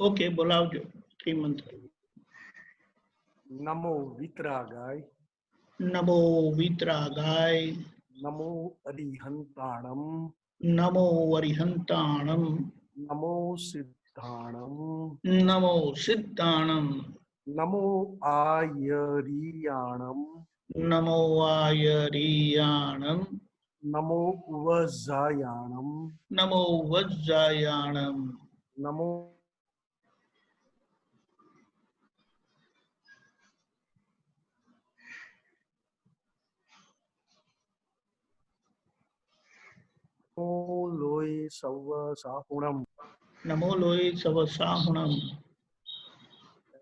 Okay, बोलाओ जो three मंत्र। नमो वितरागाय, नमो वितरागाय, नमो अरिहंताणम, नमो वरिहंताणम, नमो सिद्धाणम, नमो सिद्धाणम, नमो आयरियाणम, नमो आयरियाणम, नमो वज्रायाणम, नमो वज्रायाणम, नमो लोय सव साहुणम, नमो लोय सवसाहुणम,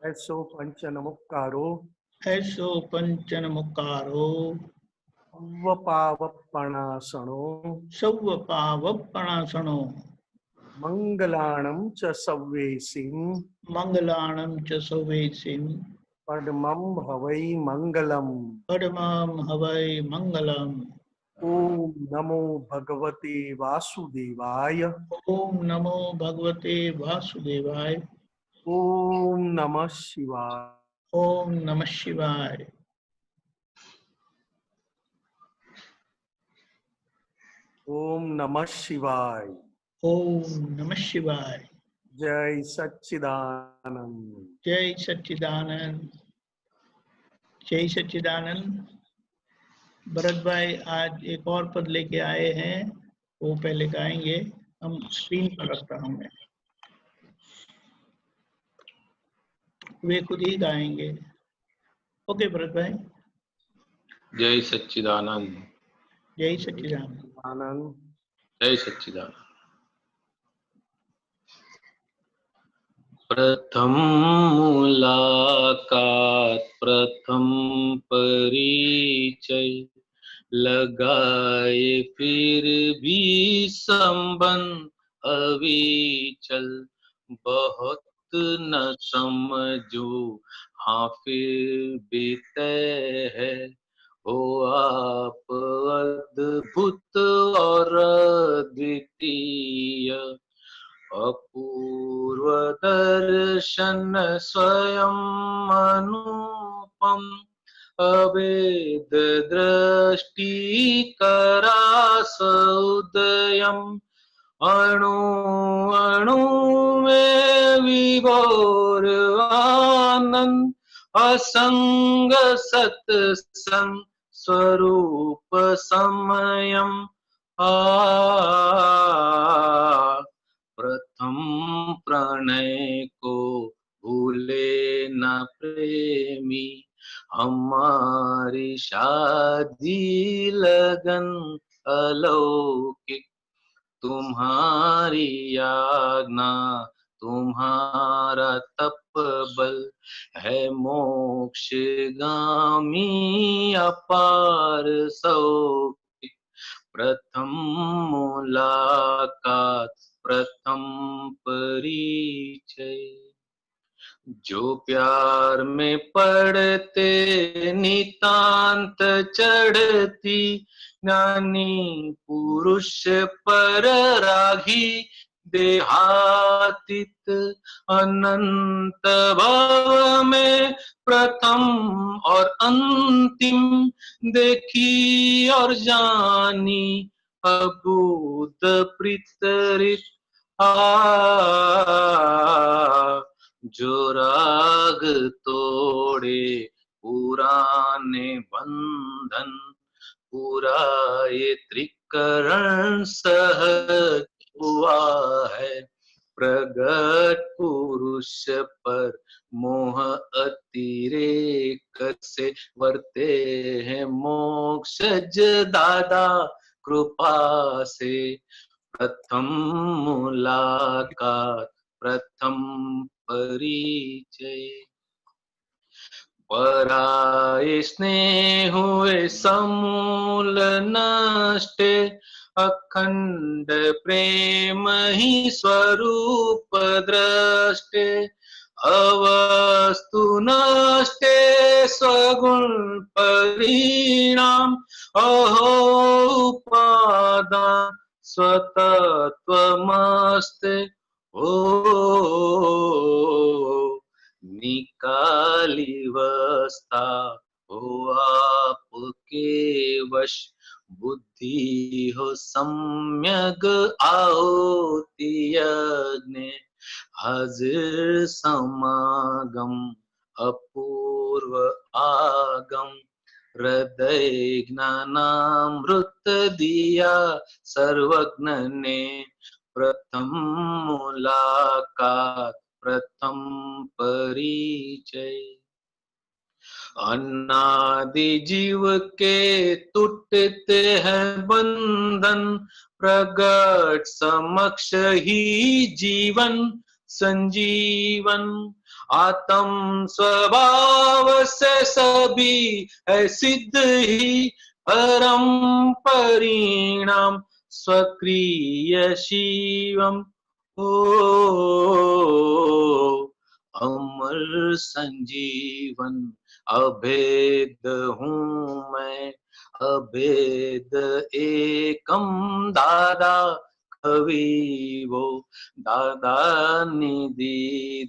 ऐसो पंच नमुक्कारो, ऐसो पंचन मुकारो, वपावपणासनो, सौव पावपणासनो, मंगलाणं च सव्वेसिं, मंगलाणं च सवेसिं, पद्मं हवै मंगलम्। परमं हवै मंगलम्। ओम नमो भगवते वासुदेवाय, ओम नमो भगवते वासुदेवाय, ओम नमः शिवाय, ओम नमः शिवाय, ओम नमः शिवाय। ओम नमः शिवाय। जय सच्चिदानंद। जय सच्चिदानंद, जय सच्चिदानंद। भरत भाई आज एक और पद लेके आए हैं, वो पहले गाएंगे, हम स्क्रीन पर रखता हूं मैं, वे खुद ही गाएंगे। ओके भरत भाई। जय सच्चिदानंद, जय सच्चिदानंद। आनंद। जय सच्चिदानंद। प्रथम मुलाकात, प्रथम परिचय, लगाए फिर भी संबंध अविचल, बहुत न समझो हाँ फिर भी तय है, हो आप अद्भुत और अद्वितीय, अपूर्व दर्शन स्वयं अनुपम, अभेद दृष्टि करास उदयम, अणु अणु में विभोर आनंद, असंग सत्संग स्वरूप समयम, प्रथम प्रणय को भूले न प्रेमी, हमारी शादी लगन अलौकिक, तुम्हारी आज्ञा तुम्हारा तपबल, है मोक्षगामी अपार सौखिक, प्रथम मुलाकात प्रथम परिचय, जो प्यार में पड़ते नितांत चढ़ती, ज्ञानी पुरुष पर रागी देहातीत, अनंत भव में प्रथम और अंतिम, देखी और जानी अभूत प्रीतरित, जो राग तोड़े पुराने बंधन, पूरा ये त्रिकरण सहज हुआ है, प्रगट पुरुष पर मोह अतिरेक से वर्ते हैं मोक्षज दादा कृपा से, प्रथम मुलाकात प्रथम परिचय, पराये स्नेह हुए समूल नष्टे, अखंड प्रेम ही स्वरूप दृष्टे, अवस्तु नष्टे स्वगुण परिणाम, अहो उपादान स्वतत्वमस्ते हो निकालिवस्था हो आपके वश बुद्धि हो सम्यक आहुति यज्ञ हाजिर समागम अपूर्व आगम हृदय ज्ञानामृत दिया सर्वज्ञ ने प्रथम मुलाकात प्रथम परिचय अनादि जीव के टूटते हैं बंधन प्रगट समक्ष ही जीवन संजीवन आत्म स्वभाव से सभी है सिद्ध ही परम परिणाम स्वक्रिय शिवम ओ अमर संजीवन अभेद हूँ मैं अभेद एकम दादा कवि वो दादा निधि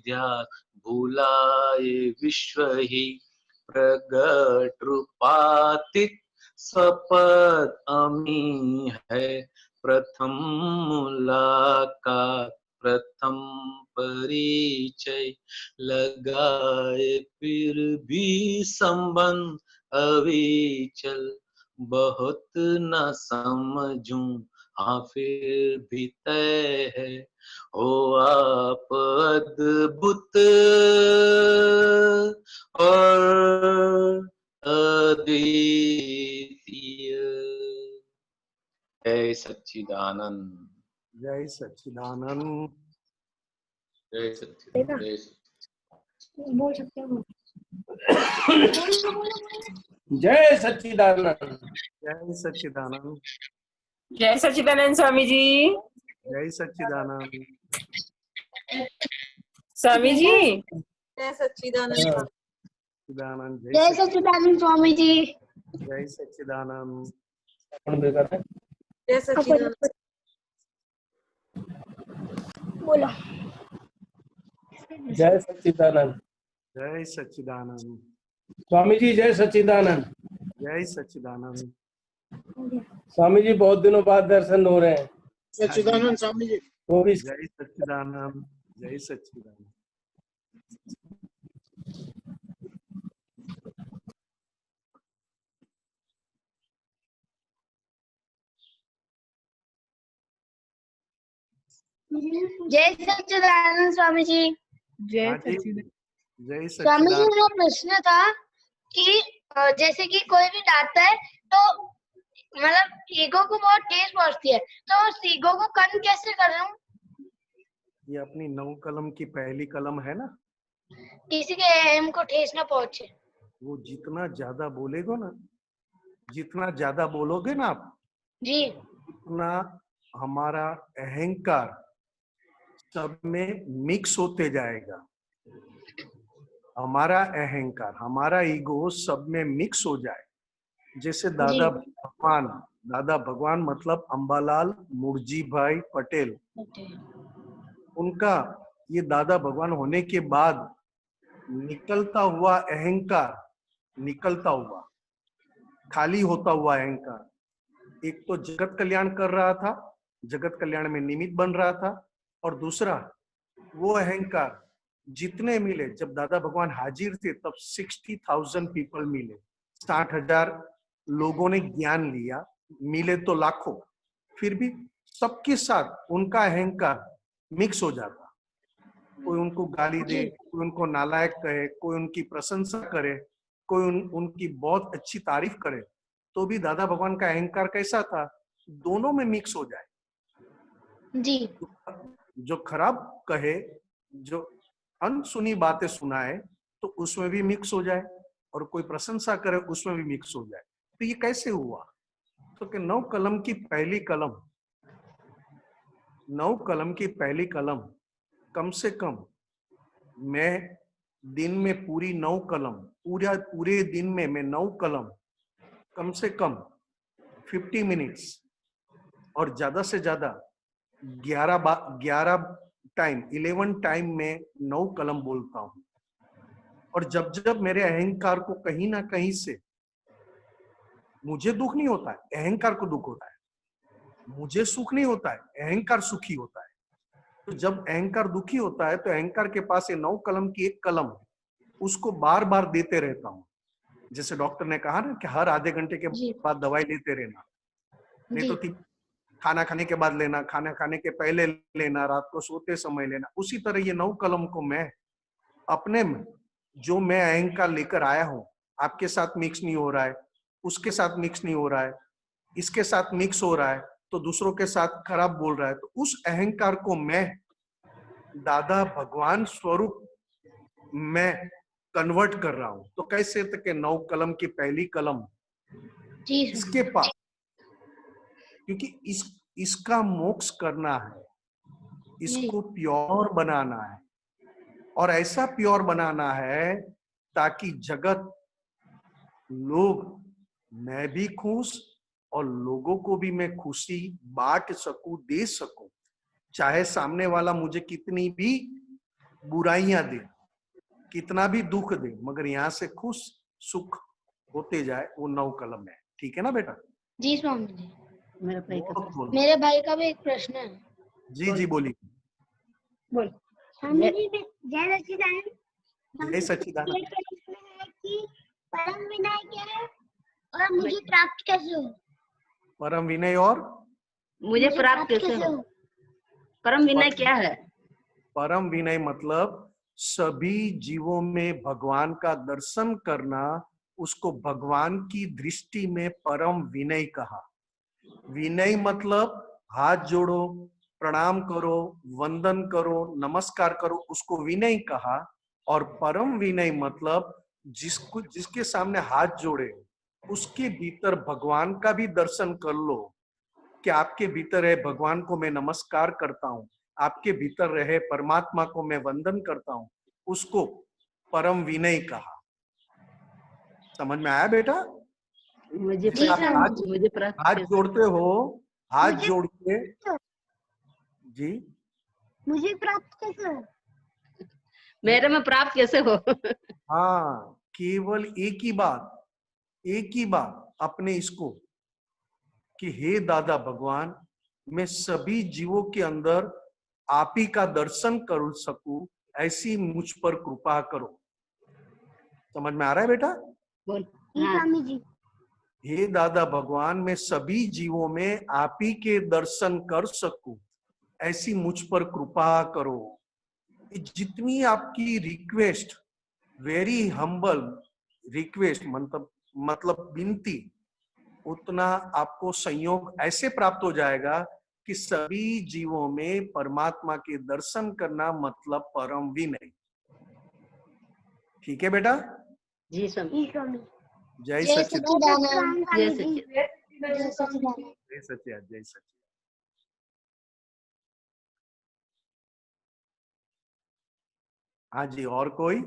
ध्यान भूलाए विश्व ही प्रगट रूपातीत सपद अमी है प्रथम मुलाकात प्रथम परिचय लगाए फिर भी संबंध अविचल बहुत न समझूं हाँ फिर भी तय है ओ आप अद्भुत और अद्वितीय। जय सच्चिदानंद जय सच्चिदानंद। जय सच्चिदानंद जय बोल सकते हो। जय सच्चिदानंद। जय सच्चिदानंद। जय सच्चिदानंद स्वामी जी। जय सच्चिदानंद। स्वामी जी जय सच्चिदानंद। सच्चिदानंद। जय सच्चिदानंद स्वामी जी। जय सच्चिदानंद। जय सच्चिदानंद। बोलो। जय सच्चिदानंद। जय सच्चिदानंद। स्वामी जी जय सच्चिदानंद। जय सच्चिदानंद। स्वामी जी बहुत दिनों बाद दर्शन हो रहे हैं। सच्चिदानंद स्वामी जी। वो भी जय सच्चिदानंद। जय सच्चिदानंद। जय सच्चिदानंद स्वामी जी। जय सच्चिदानंद। जय स्वामी जी सच्चिदानंद। मेरा प्रश्न था कि जैसे कि कोई भी गाता है तो मतलब ईगो को बहुत ठेस पहुंचती है, तो उस ईगो को कम कैसे करूं? ये अपनी 9 कलम की पहली कलम है ना, किसी के अहम को ठेस ना पहुंचे। वो जितना ज्यादा बोलेगो ना, जितना ज्यादा बोलोगे ना आप, जी उतना हमारा अहंकार सब में मिक्स होते जाएगा। हमारा अहंकार, हमारा ईगो सब में मिक्स हो जाए। जैसे दादा भगवान मतलब अंबालाल मुर्जी भाई पटेल, उनका ये दादा भगवान होने के बाद निकलता हुआ अहंकार, निकलता हुआ खाली होता हुआ अहंकार, एक तो जगत कल्याण कर रहा था, जगत कल्याण में निमित्त बन रहा था, और दूसरा वो अहंकार जितने मिले, जब दादा भगवान हाजिर थे तब 60,000 पीपल मिले, 60,000 लोगों ने ज्ञान लिया, मिले तो लाखों, फिर भी सबके साथ उनका अहंकार मिक्स हो जाता। कोई उनको गाली दे, कोई उनको नालायक कहे, कोई उनकी प्रशंसा करे, कोई उनकी बहुत अच्छी तारीफ करे, तो भी दादा भगवान का अहंकार कैसा था? दोनों में मिक्स हो जाए। जी जो खराब कहे, जो अनसुनी बातें सुनाए, तो उसमें भी मिक्स हो जाए, और कोई प्रशंसा करे उसमें भी मिक्स हो जाए। तो ये कैसे हुआ? तो कि 9 कलम की पहली कलम, 9 कलम की पहली कलम, कम से कम मैं दिन में पूरी 9 कलम, पूरे दिन में मैं 9 कलम कम से कम 50 मिनट्स और ज्यादा से ज्यादा 11 टाइम 11 टाइम में 9 कलम बोलता हूं। और जब जब मेरे अहंकार को कहीं ना कहीं से, मुझे दुख नहीं होता है, अहंकार को दुख होता है, मुझे सुख नहीं होता है, अहंकार सुखी होता है। तो जब अहंकार दुखी होता है तो अहंकार के पास ये 9 कलम की एक कलम है, उसको बार बार देते रहता हूं। जैसे डॉक्टर ने कहा ना कि हर आधे घंटे के बाद दवाई लेते रहना, नहीं तो खाना खाने के बाद लेना, खाना खाने के पहले लेना, रात को सोते समय लेना। उसी तरह ये 9 कलम को मैं अपने में, जो मैं अहंकार लेकर आया हूं, आपके साथ मिक्स नहीं हो रहा है, उसके साथ मिक्स नहीं हो रहा है, इसके साथ मिक्स हो रहा है, तो दूसरों के साथ खराब बोल रहा है, तो उस अहंकार को मैं दादा भगवान स्वरूप मैं कन्वर्ट कर रहा हूं। तो कैसे तक 9 कलम की पहली कलम इसके पास, क्योंकि इसका मोक्ष करना है, इसको प्योर बनाना है, और ऐसा प्योर बनाना है ताकि जगत, लोग, मैं भी खुश और लोगों को भी मैं खुशी बांट सकूं, दे सकूं। चाहे सामने वाला मुझे कितनी भी बुराइयां दे, कितना भी दुख दे, मगर यहाँ से खुश सुख होते जाए, वो 9 कलम है। ठीक है ना बेटा? जी स्वामी जी। बोलो। मेरे भाई का भी एक प्रश्न है। जी जी बोलिए। बोल। स्वामी जी, जय सच्चिदानंद। जय सच्चिदानंद। ये प्रश्न है कि परम विनय क्या है और मुझे प्राप्त कैसे हो? परम विनय और मुझे प्राप्त कैसे हो? परम विनय क्या है? परम विनय मतलब सभी जीवों में भगवान का दर्शन करना, उसको भगवान की दृष्टि में परम विनय कहा। विनय मतलब हाथ जोड़ो, प्रणाम करो, वंदन करो, नमस्कार करो, उसको विनय कहा। और परम विनय मतलब जिसके सामने हाथ जोड़े, उसके भीतर भगवान का भी दर्शन कर लो कि आपके भीतर है भगवान को मैं नमस्कार करता हूँ, आपके भीतर रहे परमात्मा को मैं वंदन करता हूँ, उसको परम विनय कहा। समझ में आया बेटा? मुझे हाथ जोड़ते हो, हाथ जोड़ के जी, मुझे प्राप्त कैसे हो? मेरे में प्राप्त कैसे हो? हाँ, केवल एक ही बात अपने इसको कि हे दादा भगवान, मैं सभी जीवों के अंदर आप ही का दर्शन कर सकूं, ऐसी मुझ पर कृपा करो। समझ में आ रहा है बेटा? बोल। स्वामी जी। हे दादा भगवान, मैं सभी जीवों में आप ही के दर्शन कर सकूं, ऐसी मुझ पर कृपा करो। जितनी आपकी रिक्वेस्ट, वेरी हम्बल रिक्वेस्ट, मतलब विनती, उतना आपको संयोग ऐसे प्राप्त हो जाएगा कि सभी जीवों में परमात्मा के दर्शन करना मतलब परम विनय। ठीक है बेटा? जी स्वामी। जय सच्चिदानंद। जय सच्चिदानंद। जय सच्चिदानंद। जय सच्चिदानंद। जय सच्चिदानंद। हाँ जी, और कोई?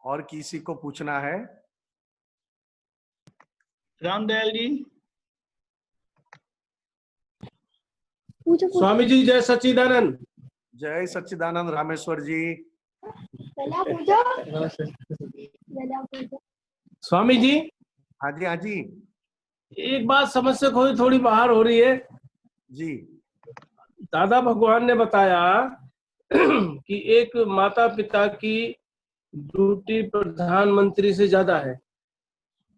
और किसी को पूछना है? रामदयाल जी। स्वामी जी जय सच्चिदानंद। जय सच्चिदानंद रामेश्वर जी। स्वामी जी, हाँ जी, हाँ जी एक बात समझ से थोड़ी बाहर हो रही है जी। दादा भगवान ने बताया कि एक माता पिता की ड्यूटी प्रधानमंत्री से ज्यादा है।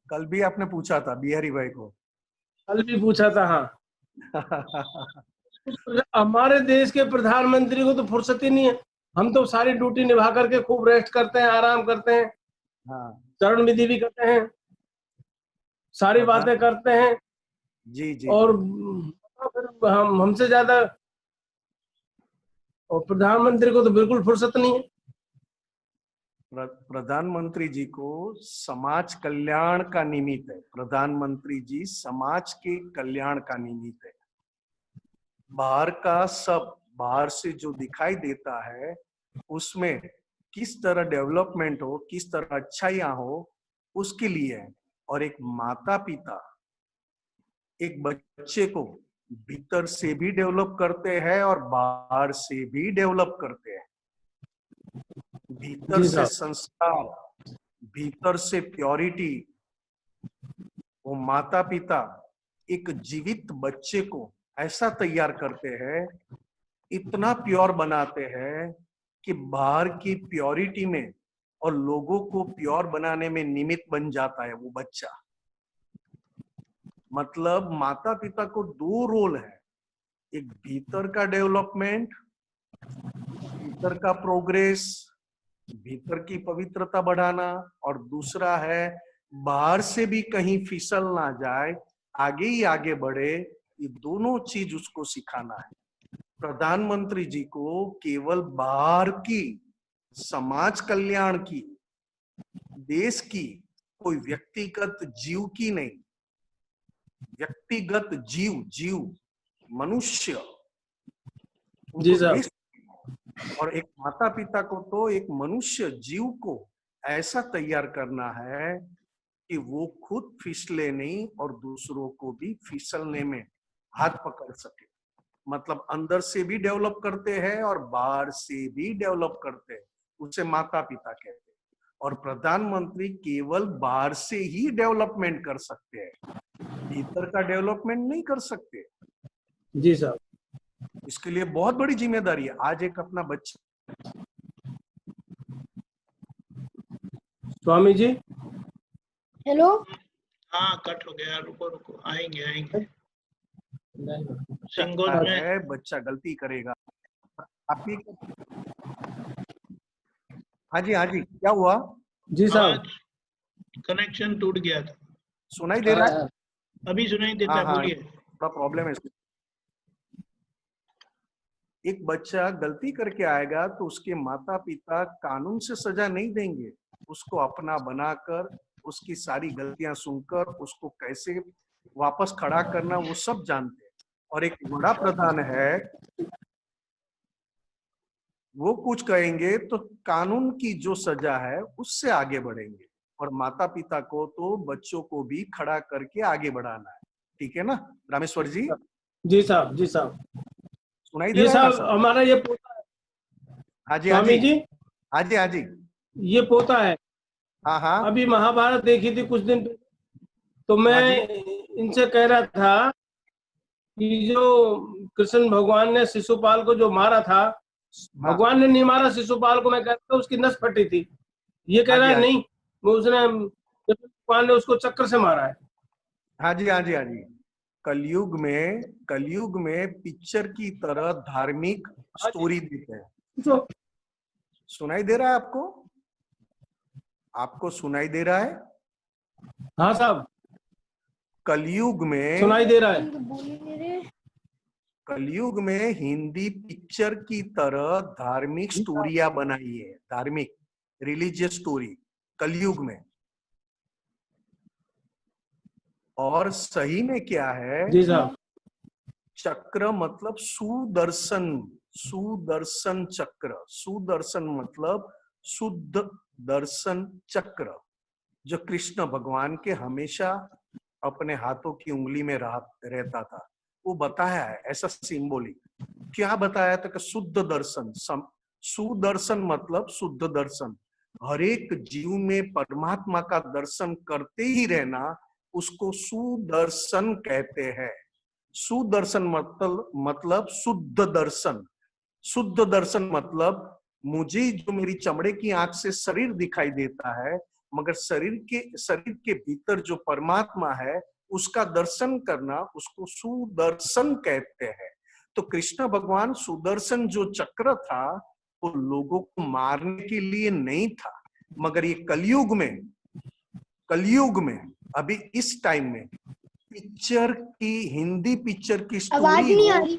कल भी आपने पूछा था बिहारी भाई को। कल भी पूछा था, हाँ। हमारे देश के प्रधानमंत्री को तो फुर्सत ही नहीं है। हम तो सारी ड्यूटी निभा करके खूब रेस्ट करते हैं, आराम करते हैं, हाँ। चरण विधि भी करते हैं, सारी बातें करते हैं। जी जी। और फिर हमसे ज्यादा, और प्रधानमंत्री को तो बिल्कुल फुर्सत नहीं है। प्रधानमंत्री जी को समाज कल्याण का निमित्त है। प्रधानमंत्री जी समाज के कल्याण का निमित्त है। बाहर का सब, बाहर से जो दिखाई देता है उसमें किस तरह डेवलपमेंट हो, किस तरह अच्छाइयां हो, उसके लिए है। और एक माता पिता एक बच्चे को भीतर से भी डेवलप करते हैं और बाहर से भी डेवलप करते हैं। भीतर जी से साहब। संस्कार, भीतर से प्योरिटी। वो माता पिता एक जीवित बच्चे को ऐसा तैयार करते हैं, इतना प्योर बनाते हैं कि बाहर की प्योरिटी में और लोगों को प्योर बनाने में निमित्त बन जाता है वो बच्चा। मतलब माता पिता को दो रोल है, एक भीतर का डेवलपमेंट, भीतर का प्रोग्रेस, भीतर की पवित्रता बढ़ाना, और दूसरा है बाहर से भी कहीं फिसल ना जाए, आगे ही आगे बढ़े। ये दोनों चीज उसको सिखाना है। प्रधानमंत्री जी को केवल बाहर की, समाज कल्याण की, देश की, कोई व्यक्तिगत जीव की नहीं, व्यक्तिगत जीव मनुष्य, जी साहब। देश, और एक माता पिता को तो एक मनुष्य जीव को ऐसा तैयार करना है कि वो खुद फिसले नहीं और दूसरों को भी फिसलने में हाथ पकड़ सके। मतलब अंदर से भी डेवलप करते हैं और बाहर से भी डेवलप करते हैं, उसे माता पिता कहते हैं। और प्रधानमंत्री केवल बाहर से ही डेवलपमेंट कर सकते हैं, भीतर का डेवलपमेंट नहीं कर सकते। जी साहब। इसके लिए बहुत बड़ी जिम्मेदारी है। आज एक अपना बच्चा, स्वामी जी। हेलो। हाँ कट हो गया, रुको आएंगे। सिंगोज में है बच्चा गलती करेगा। आपकी हाँ जी क्या हुआ? जी साहब। कनेक्शन टूट गया था। सुनाई दे रहा है? अभी सुनाई देता है, हाँ, बोलिए। थोड़ा प्रॉब्लम है। एक बच्चा गलती करके आएगा तो उसके माता पिता कानून से सजा नहीं देंगे, उसको अपना बनाकर, उसकी सारी गलतियां सुनकर उसको कैसे वापस खड़ा करना वो सब जानते हैं। और एक बड़ा प्रधान है, वो कुछ कहेंगे तो कानून की जो सजा है उससे आगे बढ़ेंगे। और माता पिता को तो बच्चों को भी खड़ा करके आगे बढ़ाना है। ठीक है ना रामेश्वर जी? जी साहब। जी साहब। सुनाई दे ये रहा है ना साहब हमारा ये पोता है। हाँ जी स्वामी जी। हाँ जी ये पोता है। हाँ। अभी महाभारत देखी थी कुछ दिन पहले, तो मैं इनसे कह रहा था कि जो कृष्ण भगवान ने शिशुपाल को जो मारा था, भगवान ने नहीं मारा शिशुपाल को, मैं कहता उसकी नस फटी थी। ये कह रहा है नहीं, वो उसने, भगवान ने उसको चक्कर से मारा है। हाँ जी। कलयुग में पिक्चर की तरह धार्मिक स्टोरी देते हैं। सुनाई दे रहा है आपको? आपको सुनाई दे रहा है? हाँ साहब। कलयुग में सुनाई दे रहा है। कलयुग में हिंदी पिक्चर की तरह धार्मिक स्टोरियां बनाई है, धार्मिक रिलीजियस स्टोरी कलयुग में। और सही में क्या है? जी साहब। चक्र मतलब सुदर्शन, सुदर्शन चक्र। सुदर्शन मतलब शुद्ध दर्शन चक्र, जो कृष्ण भगवान के हमेशा अपने हाथों की उंगली में रहता था। वो बताया है ऐसा सिंबॉलिक। क्या बताया था? कि शुद्ध दर्शन, सुदर्शन मतलब शुद्ध दर्शन। हर एक जीव में परमात्मा का दर्शन करते ही रहना, उसको सुदर्शन कहते हैं। सुदर्शन मतलब शुद्ध दर्शन। शुद्ध दर्शन मतलब मुझे जो मेरी चमड़े की आंख से शरीर दिखाई देता है, मगर शरीर के भीतर जो परमात्मा है उसका दर्शन करना, उसको सुदर्शन कहते हैं। तो कृष्ण भगवान सुदर्शन जो चक्र था वो लोगों को मारने के लिए नहीं था, मगर ये कलयुग में अभी इस टाइम में पिक्चर की, हिंदी पिक्चर की स्टोरी। आवाज नहीं आ रही।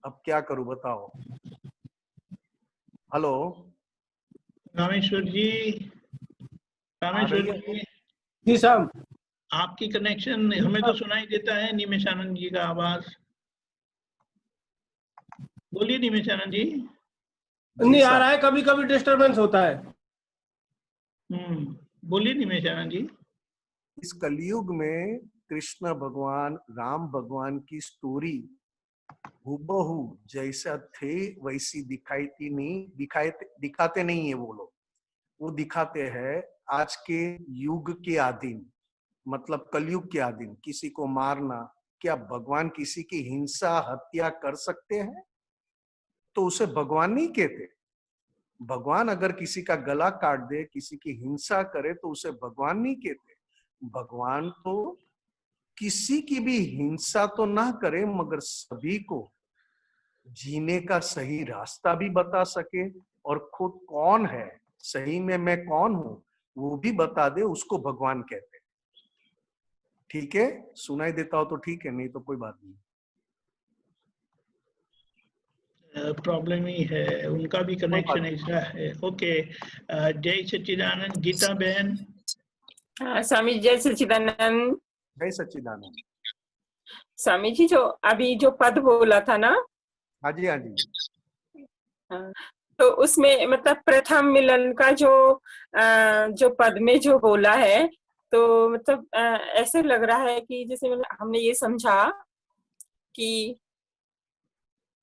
अब क्या करूं बताओ? हेलो रामेश्वर जी। जी साहब। आपकी कनेक्शन हमें तो सुनाई देता है निमेशानंद जी का आवाज। बोलिए निमेशानंद जी। नहीं आ रहा है, कभी कभी डिस्टरबेंस होता है। बोलिए निमेशानंद जी। इस कलयुग में कृष्ण भगवान राम भगवान की स्टोरी हूबहू जैसा थे वैसी दिखाते नहीं है वो लोग। वो दिखाते हैं आज के युग के अधीन, मतलब कलयुग के अधीन किसी को मारना। क्या भगवान किसी की हिंसा हत्या कर सकते हैं? तो उसे भगवान नहीं कहते। भगवान अगर किसी का गला काट दे, किसी की हिंसा करे, तो उसे भगवान नहीं कहते। भगवान तो किसी की भी हिंसा तो ना करे, मगर सभी को जीने का सही रास्ता भी बता सके, और खुद कौन है, सही में मैं कौन हूं, वो भी बता दे, उसको भगवान कहते हैं। ठीक है, सुनाई देता हो तो ठीक है, नहीं तो कोई बात नहीं। प्रॉब्लम ही है, उनका भी कनेक्शन ऐसा है। ओके, जय सच्चिदानंद। गीता बहन। हाँ स्वामी जय सच्चिदानंद। जय सच्चिदानंद। स्वामी जी जो अभी जो पद बोला था ना, हाँ जी, हाँ जी, हाँ, तो उसमें मतलब प्रथम मिलन का जो पद में जो बोला है, तो मतलब ऐसे लग रहा है कि जैसे मतलब हमने ये समझा कि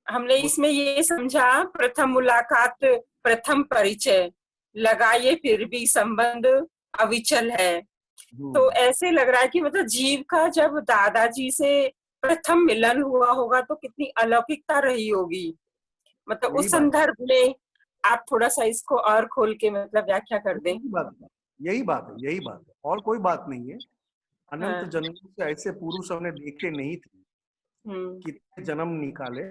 हमने इसमें ये समझा प्रथम मुलाकात प्रथम परिचय लगाए फिर भी संबंध अविचल है। तो ऐसे लग रहा है कि मतलब जीव का जब दादाजी से प्रथम मिलन हुआ होगा तो कितनी अलौकिकता रही होगी। मतलब उस संदर्भ में आप थोड़ा सा इसको और खोल के मतलब व्याख्या कर दें। यही बात है, और कोई बात नहीं है। अनंत जन्मों से ऐसे पुरुष हमने देखे नहीं थे, कितने जन्म निकाले,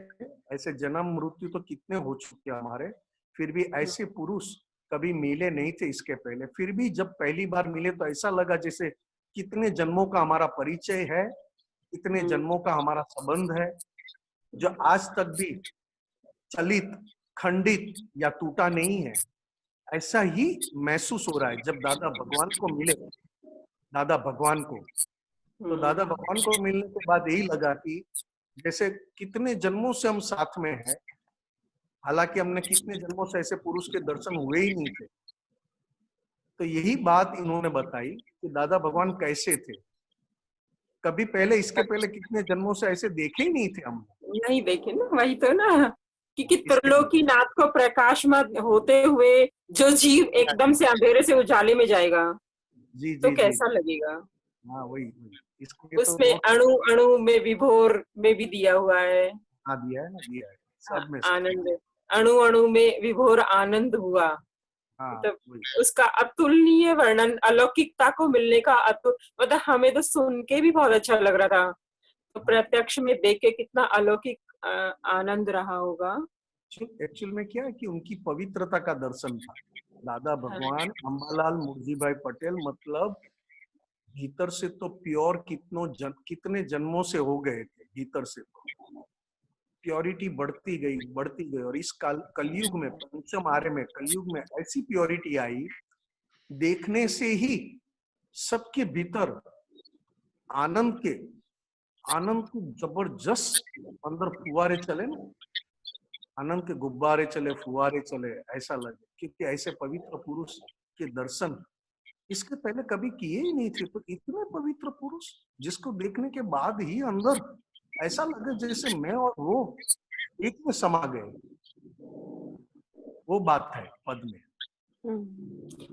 ऐसे जन्म मृत्यु तो कितने हो चुके हमारे, फिर भी ऐसे पुरुष कभी मिले नहीं थे इसके पहले। फिर भी जब पहली बार मिले तो ऐसा लगा जैसे कितने जन्मों का हमारा परिचय है, कितने जन्मों का हमारा संबंध है, जो आज तक भी चलित, खंडित या टूटा नहीं है। ऐसा ही महसूस हो रहा है जब दादा भगवान को मिले, दादा भगवान को। तो दादा भगवान को मिलने के बाद यही लगा कि जैसे कितने जन्मों से हम साथ में हैं, हालांकि हमने कितने जन्मों से ऐसे पुरुष के दर्शन हुए ही नहीं थे। तो यही बात इन्होंने बताई कि दादा भगवान कैसे थे, कभी पहले, इसके पहले कितने जन्मों से ऐसे देखे ही नहीं थे हम। नहीं देखे ना, वही तो ना कि त्रिलोकीनाथ को प्रकाशमान होते हुए जो जीव एकदम से अंधेरे से उजाले में जाएगा, जी, तो कैसा लगेगा। हाँ, वही उसमें अणु अणु में विभोर में भी दिया हुआ है। हाँ, दिया है ना, दिया है सब में। आनंद, अणु अणु में विभोर आनंद हुआ। मतलब उसका अतुलनीय वर्णन, अलौकिकता को मिलने का मतलब हमें तो सुन के भी बहुत अच्छा लग रहा था, तो प्रत्यक्ष में देख के कितना अलौकिक आनंद रहा होगा। एक्चुअल में क्या है कि उनकी पवित्रता का दर्शन था। दादा भगवान अंबालाल मुर्जी भाई पटेल मतलब भीतर से तो प्योर कितने जन्मों से हो गए थे, भीतर से तो प्योरिटी बढ़ती गई। और इस कलयुग में, पंचम आर्य में, कलयुग में ऐसी प्योरिटी आई, देखने से ही सबके भीतर आनंद के जबरदस्त अंदर फुवारे चले ना, आनंद के गुब्बारे चले, फुवारे चले, ऐसा लगे। क्योंकि ऐसे पवित्र पुरुष के दर्शन इसके पहले कभी किए ही नहीं थे। तो इतने पवित्र पुरुष जिसको देखने के बाद ही अंदर ऐसा लगे जैसे मैं और वो एक में समा गए, वो बात है पद में।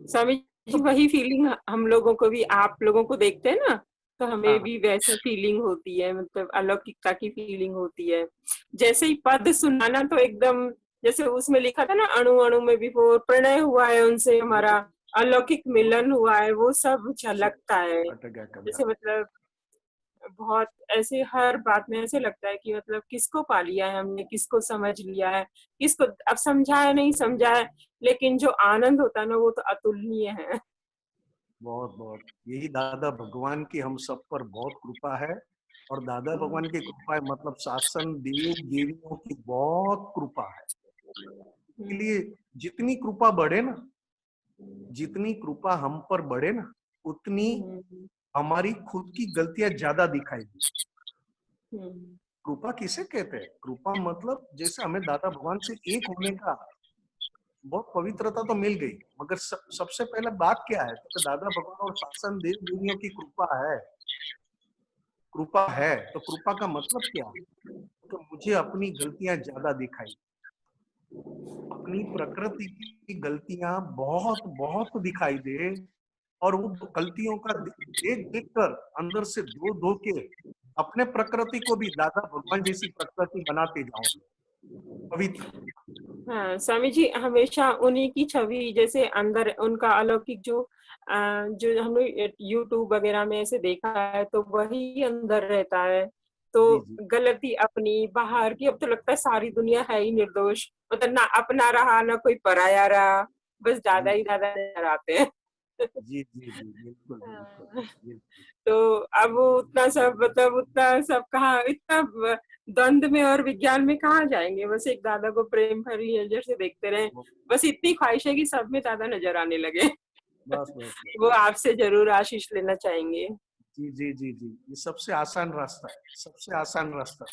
स्वामी जी वही फीलिंग हम लोगों को भी, आप लोगों को देखते हैं ना, तो हमें भी वैसा फीलिंग होती है, मतलब अलौकिकता की फीलिंग होती है। जैसे ही पद सुनाना तो एकदम जैसे उसमें लिखा था ना, अणु अणु में भी वो प्रणय हुआ है, उनसे हमारा अलौकिक मिलन हुआ है, वो सब झलकता है। जैसे मतलब बहुत ऐसे हर बात में ऐसे लगता है कि मतलब किसको पा लिया है हमने, किसको समझ लिया है, किसको अब समझा है नहीं समझा है, लेकिन जो आनंद होता है ना वो तो अतुलनीय है। बहुत यही दादा भगवान की हम सब पर बहुत कृपा है। और दादा भगवान की कृपा है मतलब शासन देव देवियों की बहुत कृपा है। इसलिए जितनी कृपा बढ़े ना, जितनी कृपा हम पर बढ़े ना, उतनी हमारी खुद की गलतियां ज्यादा दिखाई दी। कृपा किसे कहते हैं? कृपा मतलब जैसे हमें दादा भगवान से एक होने का बहुत पवित्रता तो मिल गई, मगर सबसे पहले बात क्या है? तो दादा भगवान और शासन देव देवियों की कृपा है। कृपा है तो कृपा का मतलब क्या है? तो मुझे अपनी गलतियां ज्यादा दिखाई, अपनी प्रकृति की गलतियां बहुत बहुत दिखाई दे, और वो गलतियों का देख देख कर अंदर से धो धो के अपने प्रकृति को भी दादा भगवान जैसी प्रकृति बनाते जाऊं पवित्र। हाँ स्वामी जी, हमेशा उन्हीं की छवि जैसे अंदर उनका अलौकिक जो हमने यूट्यूब वगैरह में ऐसे देखा है तो वही अंदर रहता है। तो जी जी गलती अपनी बाहर की, अब तो लगता है सारी दुनिया है ही निर्दोष, मतलब ना अपना रहा ना कोई पराया रहा, बस दादा जी ही दादा नजर आते हैं। जी जी जी बिल्कुल बिल्कुल जी। तो अब वो उतना सब, मतलब उतना सब कहाँ, इतना द्वंद में और विज्ञान में कहाँ जाएंगे, बस एक दादा को प्रेम भरी नजर से देखते रहे। बस इतनी ख्वाहिश है कि सब में दादा नजर आने लगे। बस बस बस। वो आपसे जरूर आशीष लेना चाहेंगे। जी जी जी जी, ये सबसे आसान रास्ता है, सबसे आसान रास्ता।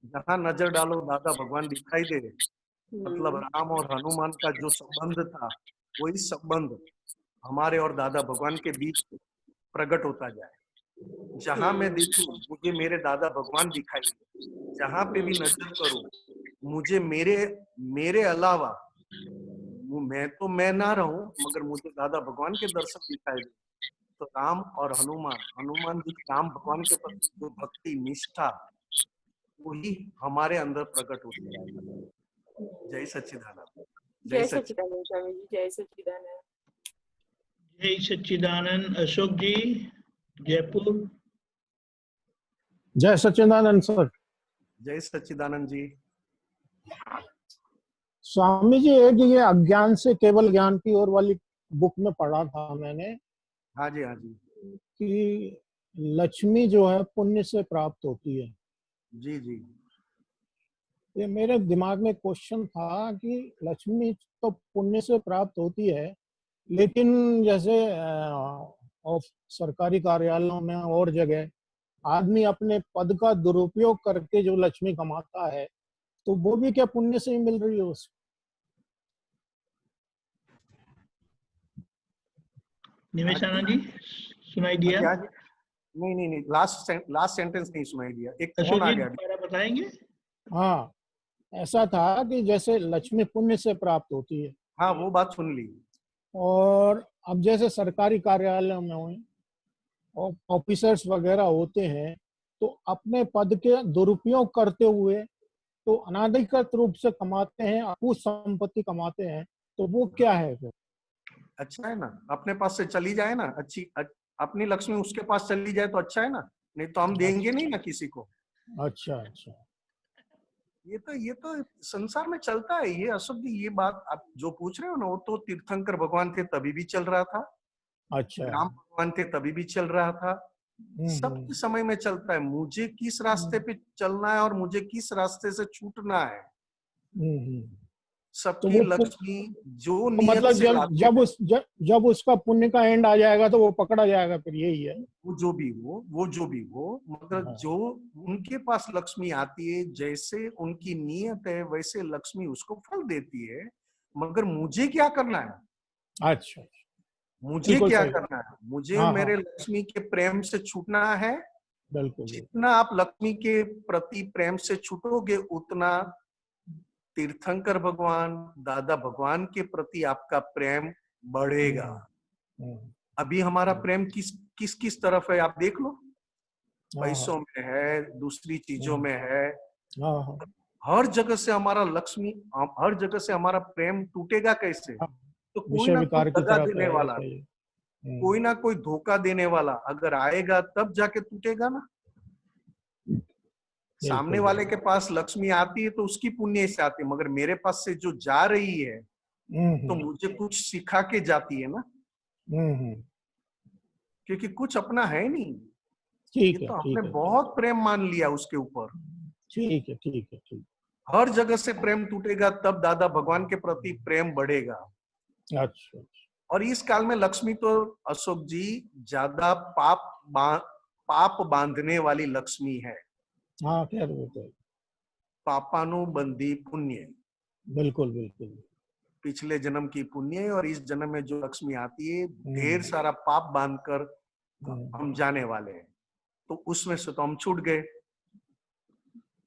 जहाँ नजर डालो दादा भगवान दिखाई दे रहे, मतलब राम और हनुमान का जो संबंध था वही संबंध हमारे और दादा भगवान के बीच प्रकट होता जाए। जहां मैं देखूं मुझे मेरे दादा भगवान दिखाई दे, जहां पे भी नजर करूं मुझे मेरे मेरे अलावा मैं ना रहूं मगर मुझे दादा भगवान के दर्शन दिखाई दे। तो राम और हनुमान जी राम भगवान के प्रति जो भक्ति निष्ठा वही हमारे अंदर प्रकट होती है। जय सच्चिदानंद। जय सच्चिदानंद स्वामी जी, जय सच्चिदानंद। जय सच्चिदानंद। अशोक जी जयपुर। जय सच्चिदानंद सर। जय सच्चिदानंद जी। स्वामी जी, एक ये अज्ञान से केवल ज्ञान की ओर वाली बुक में पढ़ा था मैंने। हाँ जी हाँ जी। कि लक्ष्मी जो है पुण्य से प्राप्त होती है। जी जी। ये मेरे दिमाग में क्वेश्चन था कि लक्ष्मी तो पुण्य से प्राप्त होती है, लेकिन जैसे सरकारी कार्यालयों में और जगह आदमी अपने पद का दुरुपयोग करके जो लक्ष्मी कमाता है, तो वो भी क्या पुण्य से ही मिल रही है उसको? निमेशाना जी सुनाई दिया? नहीं नहीं नहीं, लास्ट सेंटेंस नहीं सुनाई दिया। एक अशोक फोन आ जी गया। दोबारा बताएंगे? हाँ, ऐसा था कि जैसे लक्ष्मी पुण्य से प्राप्त होती है। हाँ वो बात सुन ली। और अब जैसे सरकारी कार्यालय में ऑफिसर्स वगैरह होते हैं, तो अपने पद के दुरुपयोग करते हुए तो अनाधिकृत रूप से कमाते हैं, अकूत संपत्ति कमाते हैं, तो वो क्या है फिर? अच्छा है ना, अपने पास से चली जाए ना, अपनी लक्ष्मी उसके पास चली जाए तो अच्छा है ना, नहीं तो हम देंगे नहीं ना किसी को। अच्छा अच्छा। ये तो संसार में चलता है ये। अशोक जी ये बात आप जो पूछ रहे हो ना, वो तो तीर्थंकर भगवान थे तभी भी चल रहा था। अच्छा। राम भगवान थे तभी भी चल रहा था। सबके समय में चलता है। मुझे किस रास्ते पे चलना है और मुझे किस रास्ते से छूटना है। सबकी लक्ष्मी जो तो मतलब जब उसका पुण्य का एंड आ जाएगा तो वो पकड़ा जाएगा, फिर यही है। वो जो भी हो मगर जो उनके पास लक्ष्मी आती है, जैसे उनकी नियत है वैसे लक्ष्मी उसको फल देती है। मगर मुझे क्या करना है? अच्छा, मुझे क्या करना है? मुझे मेरे लक्ष्मी के प्रेम से छूटना है। बिल्कुल। जितना आप लक्ष्मी के प्रति प्रेम से छूटोगे उतना तीर्थंकर भगवान दादा भगवान के प्रति आपका प्रेम बढ़ेगा। अभी हमारा प्रेम किस किस तरफ है आप देख लो। पैसों में है, दूसरी चीजों में है। हर जगह से हमारा लक्ष्मी, हर जगह से हमारा प्रेम टूटेगा कैसे? तो कोई ना कोई दगा देने वाला, कोई ना कोई धोखा देने वाला अगर आएगा तब जाके टूटेगा ना। सामने वाले के पास लक्ष्मी आती है तो उसकी पुण्य से आती है, मगर मेरे पास से जो जा रही है तो मुझे कुछ सिखा के जाती है ना, क्योंकि कुछ अपना है नहीं। ठीक है, तो हमने बहुत प्रेम मान लिया उसके ऊपर। ठीक है ठीक है ठीक। हर जगह से प्रेम टूटेगा तब दादा भगवान के प्रति प्रेम बढ़ेगा। अच्छा। और इस काल में लक्ष्मी तो अशोक जी ज्यादा पाप बांधने वाली लक्ष्मी है। हाँ क्या बोलते हैं, पापानुबंधी पुण्य। बिल्कुल बिल्कुल। पिछले जन्म की पुण्य और इस जन्म में जो लक्ष्मी आती है ढेर सारा पाप बांधकर हम जाने वाले हैं। तो उसमें से तो हम छूट गए।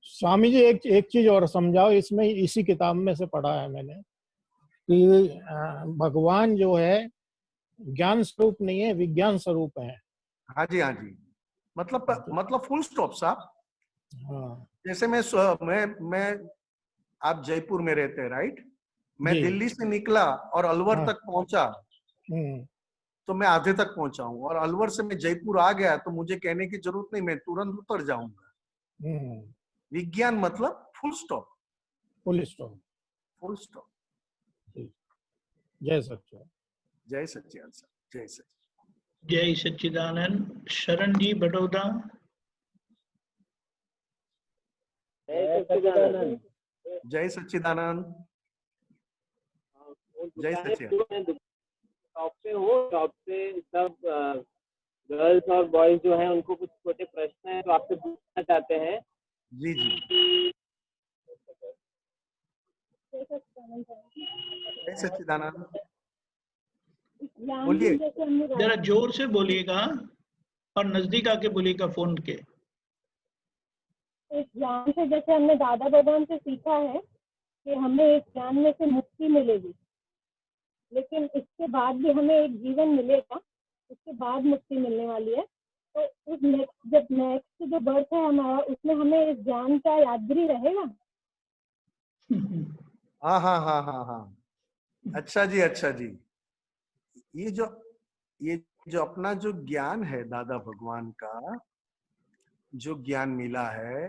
स्वामी जी एक चीज और समझाओ, इसमें इसी किताब में से पढ़ा है मैंने कि भगवान जो है ज्ञान स्वरूप नहीं है, विज्ञान स्वरूप है। हाँ जी, हाँ जी, मतलब फुल स्टॉप साहब। हाँ जैसे मैं आप जयपुर में रहते हैं, राइट? मैं जी। दिल्ली से निकला और अलवर हाँ। तक पहुंचा तो मैं आधे तक पहुंचा हूँ, और अलवर से मैं जयपुर आ गया तो मुझे कहने की जरूरत नहीं, मैं तुरंत उतर जाऊंगा। विज्ञान मतलब full stop. Full stop. Full stop. जय सच्चिदानंद। जय सच्चिदानंद सर, जय सच्चिदानंद। जय सच्चिदानंद। शरण जी बड़ौदा। जय सच्चिदानंद। जय सच्चिदानंद। जय सच्चिदानंद। टॉप पे हो, टॉप पे सब गर्ल्स और बॉयज जो हैं उनको कुछ छोटे प्रश्न हैं तो आपसे पूछना चाहते हैं। जी जी। जय सच्चिदानंद। बोलिए। जरा जोर से बोलिएगा और नजदीक आके बोलिएगा फोन के। इस ज्ञान से जैसे हमने दादा भगवान से सीखा है कि हमें इस ज्ञान में से मुक्ति मिलेगी, लेकिन इसके बाद भी हमें एक जीवन मिलेगा, उसके बाद मुक्ति मिलने वाली है। तो उस जब नेक्स्ट जो बर्थ है हमारा, उसमें हमें इस ज्ञान का यादगिरी रहेगा। हाँ हाँ हाँ हाँ हाँ, अच्छा जी, अच्छा जी। ये जो अपना जो ज्ञान है, दादा भगवान का जो ज्ञान मिला है,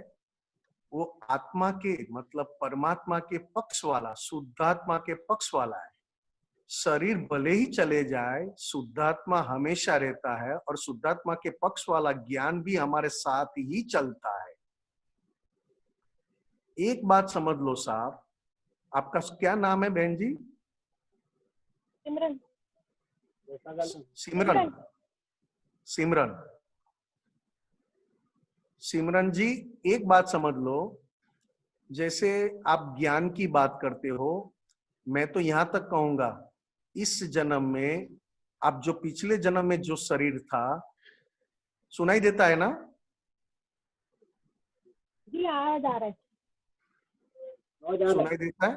वो आत्मा के मतलब परमात्मा के पक्ष वाला, शुद्धात्मा के पक्ष वाला है। शरीर भले ही चले जाए, शुद्धात्मा हमेशा रहता है, और शुद्धात्मा के पक्ष वाला ज्ञान भी हमारे साथ ही चलता है। एक बात समझ लो साहब, आपका क्या नाम है बहन जी? सिमरन। सिमरन। सिमरन। सिमरन जी, एक बात समझ लो, जैसे आप ज्ञान की बात करते हो, मैं तो यहां तक कहूंगा, इस जन्म में आप जो पिछले जन्म में जो शरीर था, सुनाई देता है ना? जी आ जा रहा है। सुनाई देता है?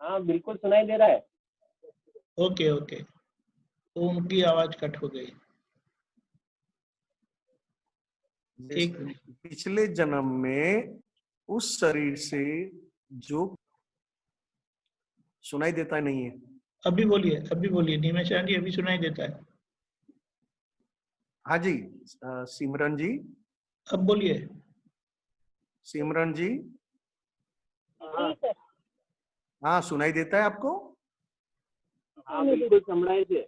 हाँ बिल्कुल सुनाई दे रहा है। ओके ओके, तो उनकी आवाज कट हो गई। एक पिछले जन्म में उस शरीर से जो सुनाई देता नहीं है। अभी बोलिए नीमेशा जी, अभी सुनाई देता है। हाँ जी, सिमरन जी, अब बोलिए। सिमरन जी, हाँ सुनाई देता है आपको? हाँ बिल्कुल सुनाई दे।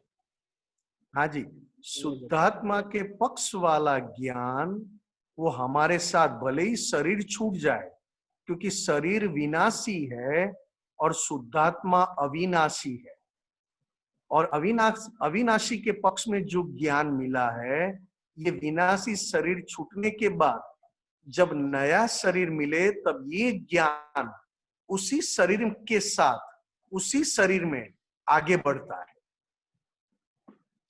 हाँ जी, शुद्धात्मा के पक्ष वाला ज्ञान वो हमारे साथ, भले ही शरीर छूट जाए, क्योंकि शरीर विनाशी है और शुद्धात्मा अविनाशी है, और अविनाशी के पक्ष में जो ज्ञान मिला है, ये विनाशी शरीर छूटने के बाद जब नया शरीर मिले, तब ये ज्ञान उसी शरीर के साथ, उसी शरीर में आगे बढ़ता है।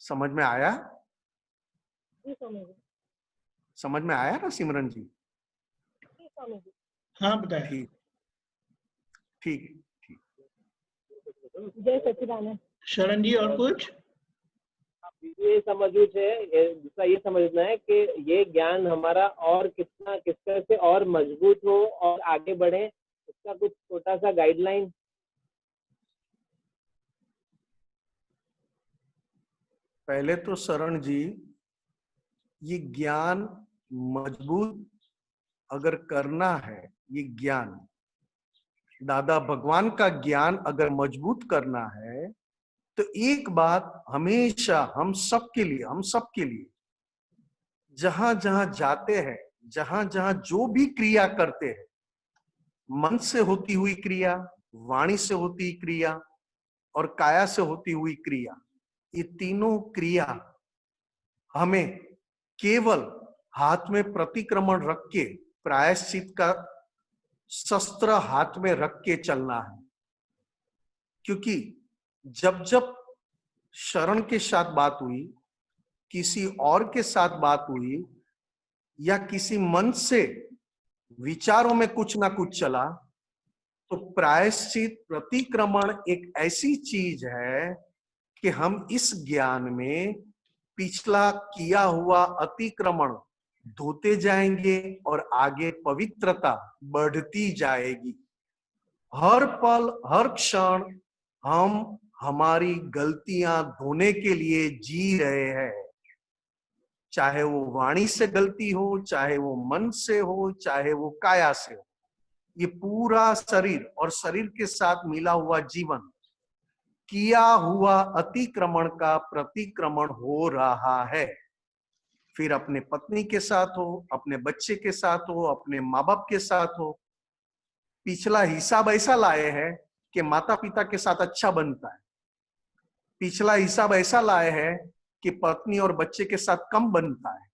समझ में आया? समझ में आया ना सिमरन जी? हाँ बताया। ठीक ठीक ठीक। जय सच्चिदानंद। शरण जी और कुछ? ये समझू है, दूसरा ये समझना है कि ये ज्ञान हमारा और किस तरह से और मजबूत हो और आगे बढ़े, इसका कुछ छोटा सा गाइडलाइन। पहले तो शरण जी, ये ज्ञान मजबूत अगर करना है, ये ज्ञान दादा भगवान का ज्ञान अगर मजबूत करना है, तो एक बात हमेशा हम सबके लिए जहां जहां जाते हैं, जहां जहां जो भी क्रिया करते हैं, मन से होती हुई क्रिया, वाणी से होती क्रिया और काया से होती हुई क्रिया, ये तीनों क्रिया हमें केवल हाथ में प्रतिक्रमण रख के, प्रायश्चित का शस्त्र हाथ में रख के चलना है। क्योंकि जब जब शरण के साथ बात हुई, किसी और के साथ बात हुई, या किसी मन से विचारों में कुछ ना कुछ चला, तो प्रायश्चित प्रतिक्रमण एक ऐसी चीज है कि हम इस ज्ञान में पिछला किया हुआ अतिक्रमण धोते जाएंगे और आगे पवित्रता बढ़ती जाएगी। हर पल हर क्षण हम हमारी गलतियां धोने के लिए जी रहे हैं, चाहे वो वाणी से गलती हो, चाहे वो मन से हो, चाहे वो काया से हो। ये पूरा शरीर और शरीर के साथ मिला हुआ जीवन किया हुआ अतिक्रमण का प्रतिक्रमण हो रहा है। फिर अपने पत्नी के साथ हो, अपने बच्चे के साथ हो, अपने माँ बाप के साथ हो, पिछला हिसाब ऐसा लाए हैं कि माता पिता के साथ अच्छा बनता है, पिछला हिसाब ऐसा लाए हैं कि पत्नी और बच्चे के साथ कम बनता है,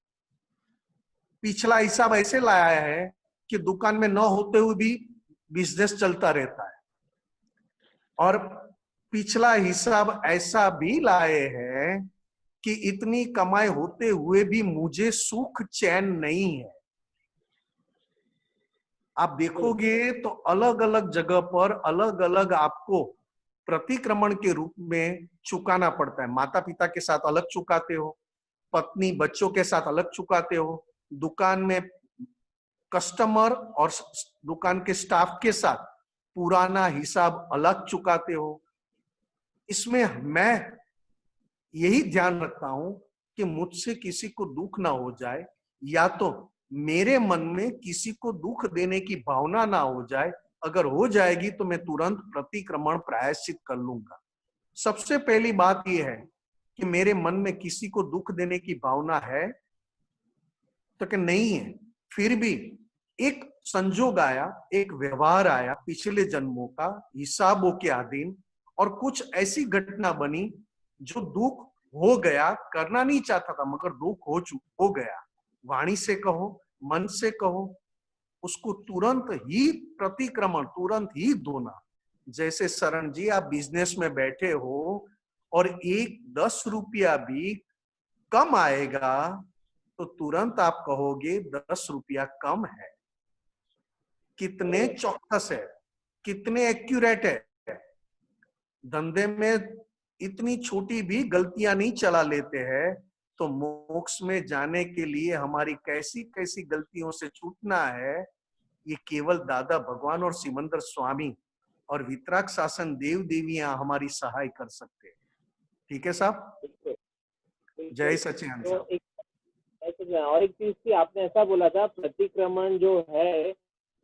पिछला हिसाब ऐसे लाया है कि दुकान में न होते हुए भी बिजनेस चलता रहता है, और पिछला हिसाब ऐसा भी लाए हैं कि इतनी कमाई होते हुए भी मुझे सुख चैन नहीं है। आप देखोगे तो अलग अलग जगह पर अलग अलग आपको प्रतिक्रमण के रूप में चुकाना पड़ता है। माता पिता के साथ अलग चुकाते हो, पत्नी बच्चों के साथ अलग चुकाते हो, दुकान में कस्टमर और दुकान के स्टाफ के साथ पुराना हिसाब अलग चुकाते हो। इसमें मैं यही ध्यान रखता हूं कि मुझसे किसी को दुख ना हो जाए, या तो मेरे मन में किसी को दुख देने की भावना ना हो जाए। अगर हो जाएगी तो मैं तुरंत प्रतिक्रमण प्रायश्चित कर लूंगा। सबसे पहली बात यह है कि मेरे मन में किसी को दुख देने की भावना है तो कि नहीं है, फिर भी एक संजोग आया, एक व्यवहार आया पिछले जन्मों का हिसाबों के अधीन, और कुछ ऐसी घटना बनी जो दुख हो गया, करना नहीं चाहता था मगर दुख हो गया। वाणी से कहो, मन से कहो, उसको तुरंत ही प्रतिक्रमण, तुरंत ही धोना। जैसे शरण जी, आप बिजनेस में बैठे हो और एक 10 रुपया भी कम आएगा तो तुरंत आप कहोगे 10 रुपया कम है। कितने चौकस है, कितने एक्यूरेट है। धंधे में इतनी छोटी भी गलतियां नहीं चला लेते हैं, तो मोक्ष में जाने के लिए हमारी कैसी कैसी गलतियों से छूटना है, ये केवल दादा भगवान और सिमंदर स्वामी और वितराग शासन देव देवियां हमारी सहाय कर सकते हैं। ठीक है साहब? जय सच्चिदानंद साहब। और एक चीज थी, आपने ऐसा बोला था प्रतिक्रमण जो है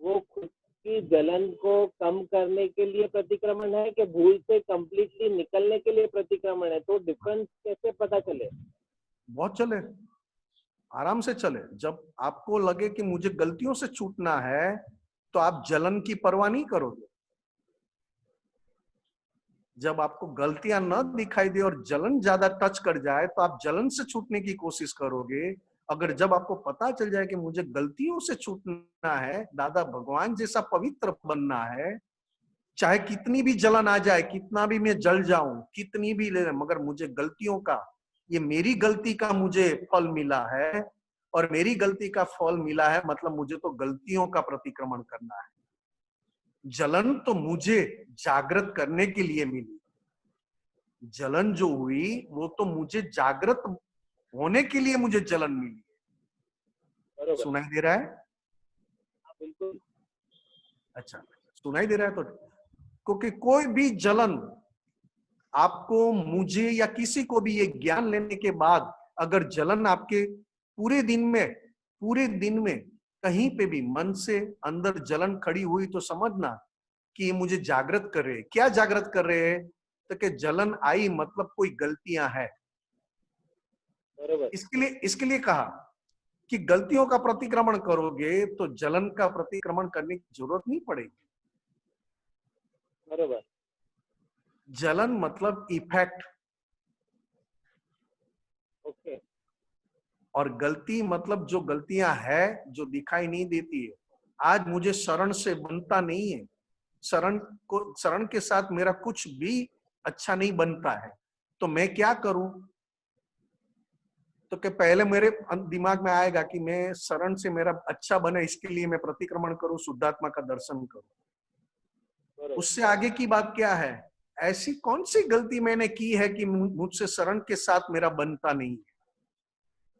वो खुद की जलन को कम करने के लिए प्रतिक्रमण है कि भूल से कंप्लीटली निकलने के लिए प्रतिक्रमण है? तो डिफरेंस कैसे पता चले? बहुत चले, आराम से चले। जब आपको लगे कि मुझे गलतियों से छूटना है तो आप जलन की परवाह नहीं करोगे। जब आपको गलतियां न दिखाई दे और जलन ज्यादा टच कर जाए तो आप जलन से छूटने की कोशिश करोगे। अगर जब आपको पता चल जाए कि मुझे गलतियों से छूटना है, दादा भगवान जैसा पवित्र बनना है, चाहे कितनी भी जलन आ जाए, कितना भी मैं जल जाऊं, कितनी भी ले, मगर मुझे गलतियों का, ये मेरी गलती का मुझे फल मिला है, और मेरी गलती का फल मिला है मतलब मुझे तो गलतियों का प्रतिक्रमण करना है। जलन तो मुझे जागृत करने के लिए मिली, जलन जो हुई वो तो मुझे जागृत होने के लिए मुझे जलन मिली। सुनाई दे रहा है? बिल्कुल। अच्छा, सुनाई दे रहा है तो, क्योंकि कोई भी जलन आपको, मुझे या किसी को भी ये ज्ञान लेने के बाद अगर जलन आपके पूरे दिन में कहीं पे भी मन से अंदर जलन खड़ी हुई तो समझना कि ये मुझे जागृत कर रहे हैं। क्या जागृत कर रहे हैं? तो कि जलन आई मतलब कोई गलतियां है। इसके लिए कहा कि गलतियों का प्रतिक्रमण करोगे तो जलन का प्रतिक्रमण करने की जरूरत नहीं पड़ेगी। बरोबर। जलन मतलब इफेक्ट, ओके, और गलती मतलब जो गलतियां है जो दिखाई नहीं देती है। आज मुझे शरण से बनता नहीं है, शरण के साथ मेरा कुछ भी अच्छा नहीं बनता है, तो मैं क्या करूं? तो क्या पहले मेरे दिमाग में आएगा कि मैं शरण से मेरा अच्छा बने, इसके लिए मैं प्रतिक्रमण करूं, शुद्धात्मा का दर्शन करूं। उससे आगे की बात क्या है? ऐसी कौन सी गलती मैंने की है कि मुझसे शरण के साथ मेरा बनता नहीं है?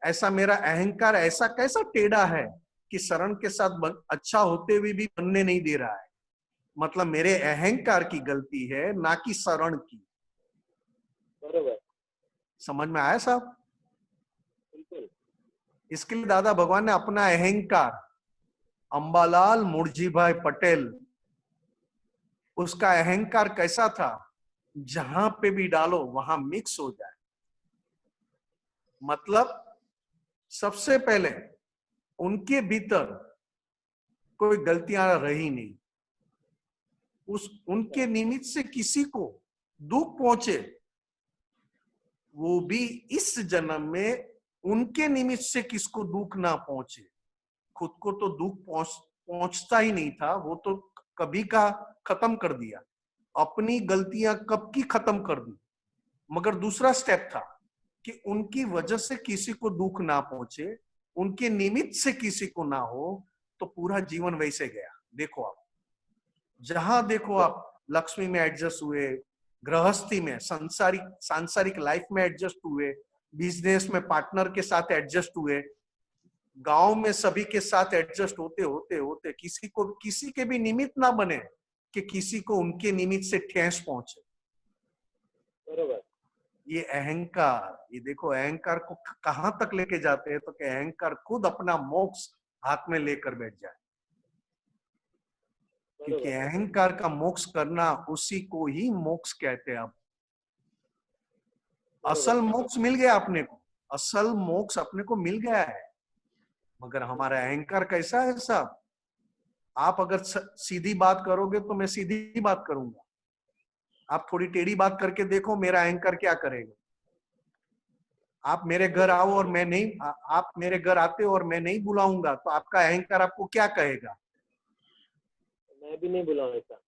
ऐसा मेरा अहंकार ऐसा कैसा टेढ़ा है कि शरण के साथ अच्छा होते हुए भी बनने नहीं दे रहा है? मतलब मेरे अहंकार की गलती है, ना कि शरण की। बरोबर, समझ में आया साहब? इसके लिए दादा भगवान ने अपना अहंकार, अंबालाल मुर्जी भाई पटेल, उसका अहंकार कैसा था? जहां पे भी डालो वहां मिक्स हो जाए। मतलब सबसे पहले उनके भीतर कोई गलतियां रही नहीं, उनके निमित्त से किसी को दुख पहुंचे, वो भी इस जन्म में उनके निमित्त से किसको दुख ना पहुंचे। खुद को तो दुख पहुंचता ही नहीं था, वो तो कभी का खत्म कर दिया, अपनी गलतियां कब की खत्म कर दी। मगर दूसरा स्टेप था कि उनकी वजह से किसी को दुख ना पहुंचे, उनके निमित्त से किसी को ना हो, तो पूरा जीवन वैसे गया। देखो आप जहां देखो आप लक्ष्मी में एडजस्ट हुए, गृहस्थी में सांसारिक लाइफ में एडजस्ट हुए, बिजनेस में पार्टनर के साथ एडजस्ट हुए, गांव में सभी के साथ एडजस्ट होते होते होते किसी के भी निमित्त ना बने कि किसी को उनके निमित्त से ठेस पहुंचे। बरोबर। ये अहंकार, ये देखो अहंकार को कहां तक लेके जाते हैं, तो कि अहंकार खुद अपना मोक्ष हाथ में लेकर बैठ जाए। क्योंकि अहंकार का मोक्ष करना, उसी को ही मोक्ष कहते हैं। अब असल मोक्ष मिल गया अपने को, असल मोक्ष अपने को मिल गया है, मगर हमारा अहंकार कैसा है साहब? आप अगर सीधी बात करोगे तो मैं सीधी बात करूंगा, आप थोड़ी टेढ़ी बात करके देखो मेरा अहंकार क्या करेगा। आप मेरे घर आओ और मैं नहीं, आप मेरे घर आते हो और मैं नहीं बुलाऊंगा, तो आपका अहंकार आपको क्या कहेगा? मैं भी नहीं बुलाऊं ऐसा।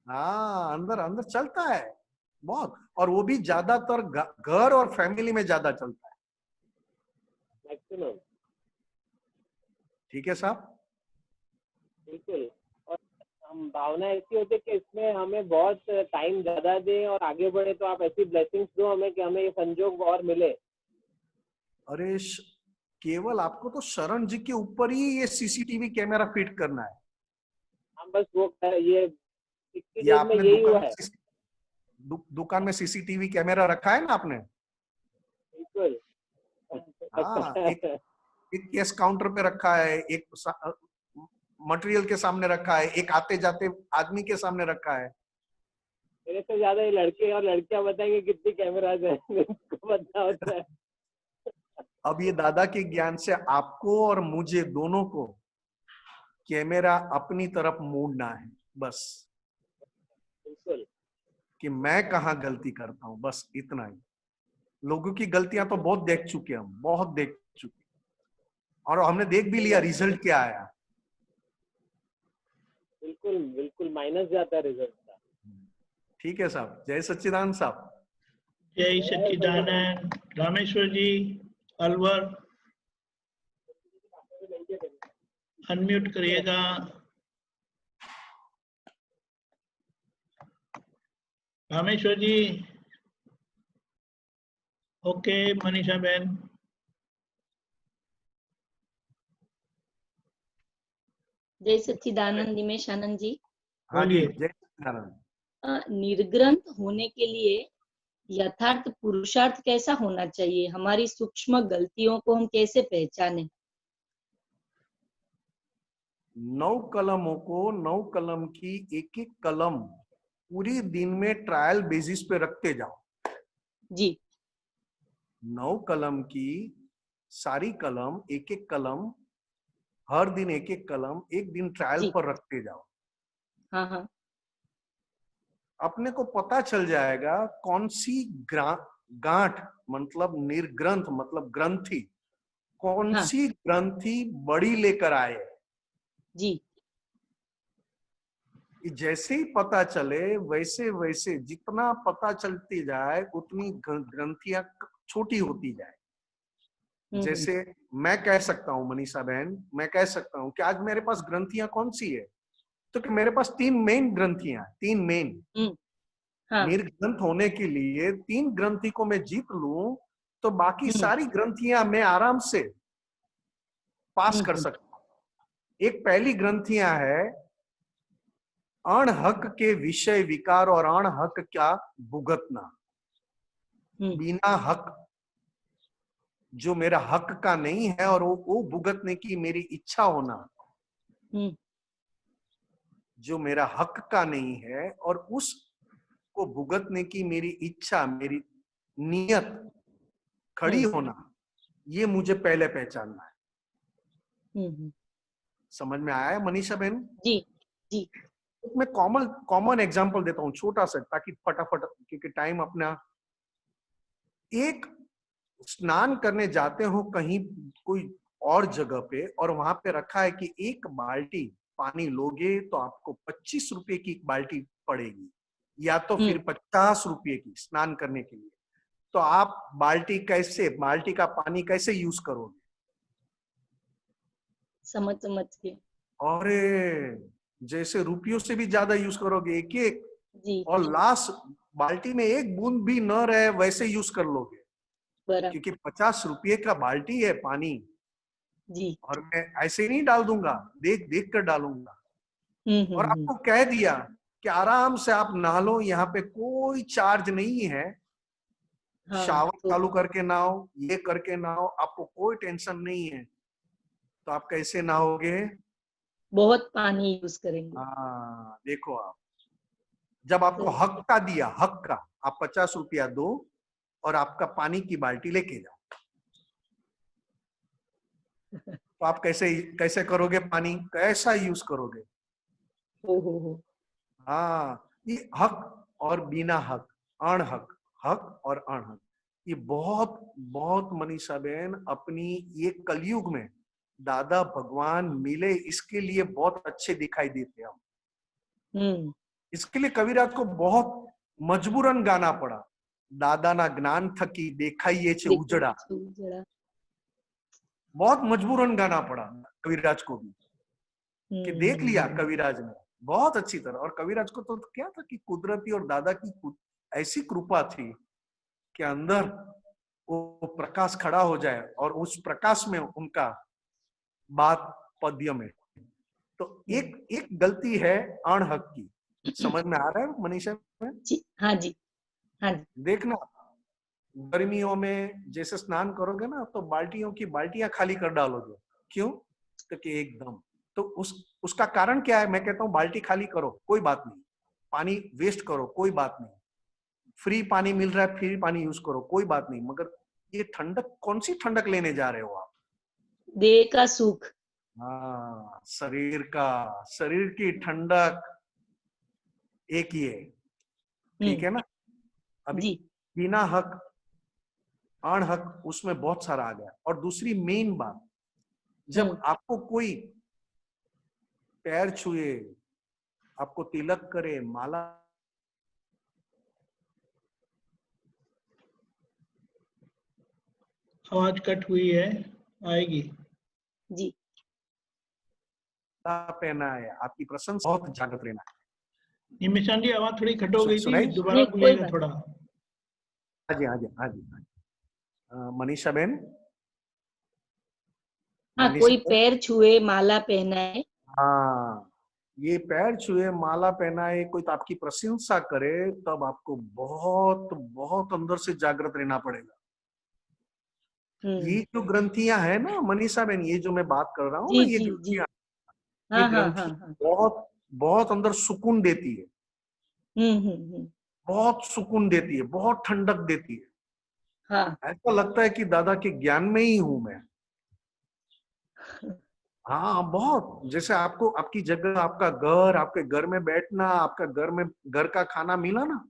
हाँ, अंदर अंदर चलता है बहुत, और वो भी ज्यादातर घर और फैमिली में ज्यादा चलता है, मैक्सिमम। ठीक है साहब? बिल्कुल। और हम भावना ऐसी होती है कि इसमें हमें बहुत टाइम ज्यादा दे और आगे बढ़े, तो आप ऐसी ब्लेसिंग्स दो हमें कि हमें ये संजोग और मिले। अरे केवल आपको तो शरण जी के ऊपर ही ये सीसीटीवी कैमरा फिट करना है। हम बस वो ये आपने यही हुआ है। दुकान में सीसीटीवी कैमरा रखा है ना आपने? बिल्कुल। हाँ, एक कैश काउंटर पे रखा है, एक मटेरियल के सामने रखा है, एक आते जाते आदमी के सामने रखा है। मेरे से ज्यादा ये लड़के और लड़कियां बताएंगे कितनी कैमराज है, उनको पता होता है। अब ये दादा के ज्ञान से आपको और मुझे दोनों को कैमरा अपनी तरफ मोड़ना है, बस। बिल्कुल। कि मैं कहाँ गलती करता हूँ, बस इतना ही। लोगों की गलतियां तो बहुत देख चुके हम, बहुत देख चुके, और हमने देख भी लिया रिजल्ट क्या आया। बिल्कुल बिल्कुल, माइनस जाता है रिजल्ट का। ठीक है साहब, जय सच्चिदानंद साहब। जय सच्चिदानंद। रामेश्वर जी अलवर अनम्यूट करिएगा। रामेश्वर जी ओके। मनीषा बहन जय सच्चिदानंद। निमेश आनंद जी हाँ जी, जय सच्चिदानंद। निर्ग्रंथ होने के लिए यथार्थ पुरुषार्थ कैसा होना चाहिए? हमारी सूक्ष्म गलतियों को हम कैसे पहचाने? 9 कलमों को, 9 कलम की एक एक कलम पूरी दिन में ट्रायल बेसिस पे रखते जाओ जी। 9 कलम की सारी कलम, एक एक कलम, हर दिन एक एक कलम, एक दिन ट्रायल पर रखते जाओ। हाँ हाँ। अपने को पता चल जाएगा कौन सी गांठ, मतलब निर्ग्रंथ मतलब ग्रंथि, कौन सी ग्रंथि बड़ी लेकर आए जी। कि जैसे ही पता चले वैसे वैसे जितना पता चलती जाए उतनी ग्रंथियां छोटी होती जाए। जैसे मैं कह सकता हूँ मनीषा बहन, मैं कह सकता हूँ कि आज मेरे पास ग्रंथियां कौन सी है, तो कि मेरे पास 3 मेन ग्रंथियां, 3 मेन निर्ग्रंथ होने के लिए 3 ग्रंथि को मैं जीत लूं तो बाकी सारी ग्रंथियां मैं आराम से पास कर सकता हूं। एक पहली ग्रंथियां है अणहक के विषय विकार और अणहक का भुगतना। बिना हक, जो मेरा हक का नहीं है और वो भुगतने की मेरी इच्छा होना, जो मेरा हक का नहीं है और उस को भुगतने की मेरी इच्छा, मेरी नियत खड़ी होना, ये मुझे पहले पहचानना है। समझ में आया मनीषा बहन? जी जी। मैं कॉमन एग्जांपल देता हूँ छोटा सा, ताकि फटाफट, क्योंकि टाइम अपना। एक स्नान करने जाते हो कहीं कोई और जगह पे और वहां पे रखा है कि 1 बाल्टी पानी लोगे तो आपको 25 रुपए की 1 बाल्टी पड़ेगी, या तो फिर 50 रुपए की स्नान करने के लिए। तो आप बाल्टी का पानी कैसे यूज करोगे? समझ के। और जैसे रुपयों से भी ज्यादा यूज करोगे एक जी, और लास्ट बाल्टी में 1 बूंद भी न रहे वैसे यूज कर लोगे, क्योंकि 50 रुपये का बाल्टी है पानी जी। और मैं ऐसे नहीं डाल दूंगा, देख देख कर डालूंगा। और आपको कह दिया कि आराम से आप नहा लो, यहाँ पे कोई चार्ज नहीं है, शावर चालू करके नहाओ, ये करके नहाओ, आपको कोई टेंशन नहीं है, तो आप कैसे नहाओगे? बहुत पानी यूज करेंगे। हाँ, देखो आप, जब आपको हक का दिया, हक का, आप 50 रुपया दो और आपका पानी की बाल्टी लेके जाओ, तो आप कैसे करोगे? पानी कैसा यूज करोगे? हो। हाँ, ये हक और बिना हक, अणहक, हक और अणहक, ये बहुत बहुत मनीषा बहन अपनी ये कलयुग में दादा भगवान मिले इसके लिए बहुत अच्छे दिखाई देते हम। इसके लिए कविराज को बहुत मजबूरन गाना पड़ा, दादा ना ज्ञान थकी देखाइए छे उजड़ा। बहुत मजबूरन गाना पड़ा कविराज को भी, कि देख लिया कविराज ने बहुत अच्छी तरह। और कविराज को तो क्या था कि कुदरती और दादा की ऐसी कृपा थी कि अंदर वो प्रकाश खड़ा हो जाए और उस प्रकाश में उनका बात पद्य में। तो एक गलती है अणहक की, समझ में आ रहा है मनीषा में? जी हाँ जी, हाँ जी। देखना, गर्मियों में जैसे स्नान करोगे ना तो बाल्टियां खाली कर डालोगे। क्यों? क्योंकि एकदम तो उसका कारण क्या है? मैं कहता हूँ बाल्टी खाली करो, कोई बात नहीं, पानी वेस्ट करो, कोई बात नहीं, फ्री पानी मिल रहा है, फ्री पानी यूज करो, कोई बात नहीं, मगर ये ठंडक, कौन सी ठंडक लेने जा रहे हो आप? देह का सुख। हाँ, शरीर की ठंडक एक ही है, ठीक है ना? अभी बिना हक, अणहक, उसमें बहुत सारा आ गया। और दूसरी मेन बात, जब आपको कोई पैर छुए, आपको तिलक करे, माला, आवाज कट हुई है, आएगी जी। पहना है, आपकी प्रशंसा, बहुत जागृत रहना है। निमिषान जी आवाज थोड़ी कट हो गई थी, दोबारा बोलिएगा थोड़ा। हाँ जी, हाँ जी, हाँ जी। मनीषा बहन, हाँ, कोई पैर छुए माला पहनाए। हाँ, ये पैर छुए माला पहनाए, कोई तो आपकी प्रशंसा करे, तब आपको बहुत बहुत अंदर से जागृत रहना पड़ेगा। ये जो ग्रंथियां है ना मनीषा बहन, ये जो मैं बात कर रहा हूँ ना, ये ग्रंथियां, ये ग्रंथि बहुत बहुत अंदर सुकून देती है, बहुत सुकून देती है, बहुत ठंडक देती है। हाँ। ऐसा लगता है कि दादा के ज्ञान में ही हूं मैं। हाँ, बहुत, जैसे आपको आपकी जगह, आपका घर, आपके घर में बैठना, आपका घर में घर का खाना मिला ना,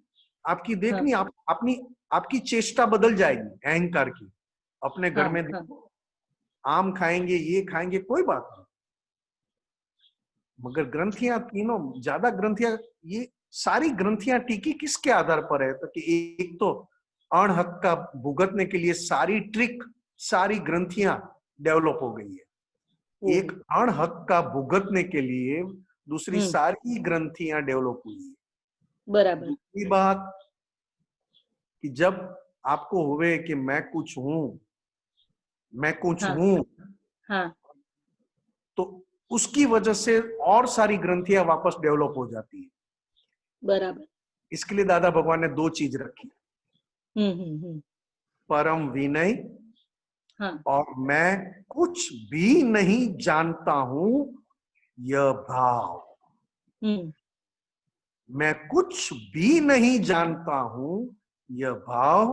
आपकी देखनी, आपकी चेष्टा बदल जाएगी अहंकार की। अपने घर में आम खाएंगे, ये खाएंगे, कोई बात नहीं, मगर ग्रंथियां तीनों, ज्यादा ग्रंथियां, ये सारी ग्रंथियां टिकी किसके आधार पर है? तो कि एक तो अणहक का भुगतने के लिए सारी ट्रिक, सारी ग्रंथियां डेवलप हो गई है। एक अणहक का भुगतने के लिए दूसरी सारी ग्रंथियां डेवलप हुई है। बराबर। दूसरी बात कि जब आपको हुए कि मैं कुछ हूं, मैं कुछ हूं, हाँ। तो उसकी वजह से और सारी ग्रंथियां वापस डेवलप हो जाती है। बराबर। इसके लिए दादा भगवान ने दो चीज रखी, परम विनय, हाँ। और मैं कुछ भी नहीं जानता हूं यह भाव। मैं कुछ भी नहीं जानता हूं यह भाव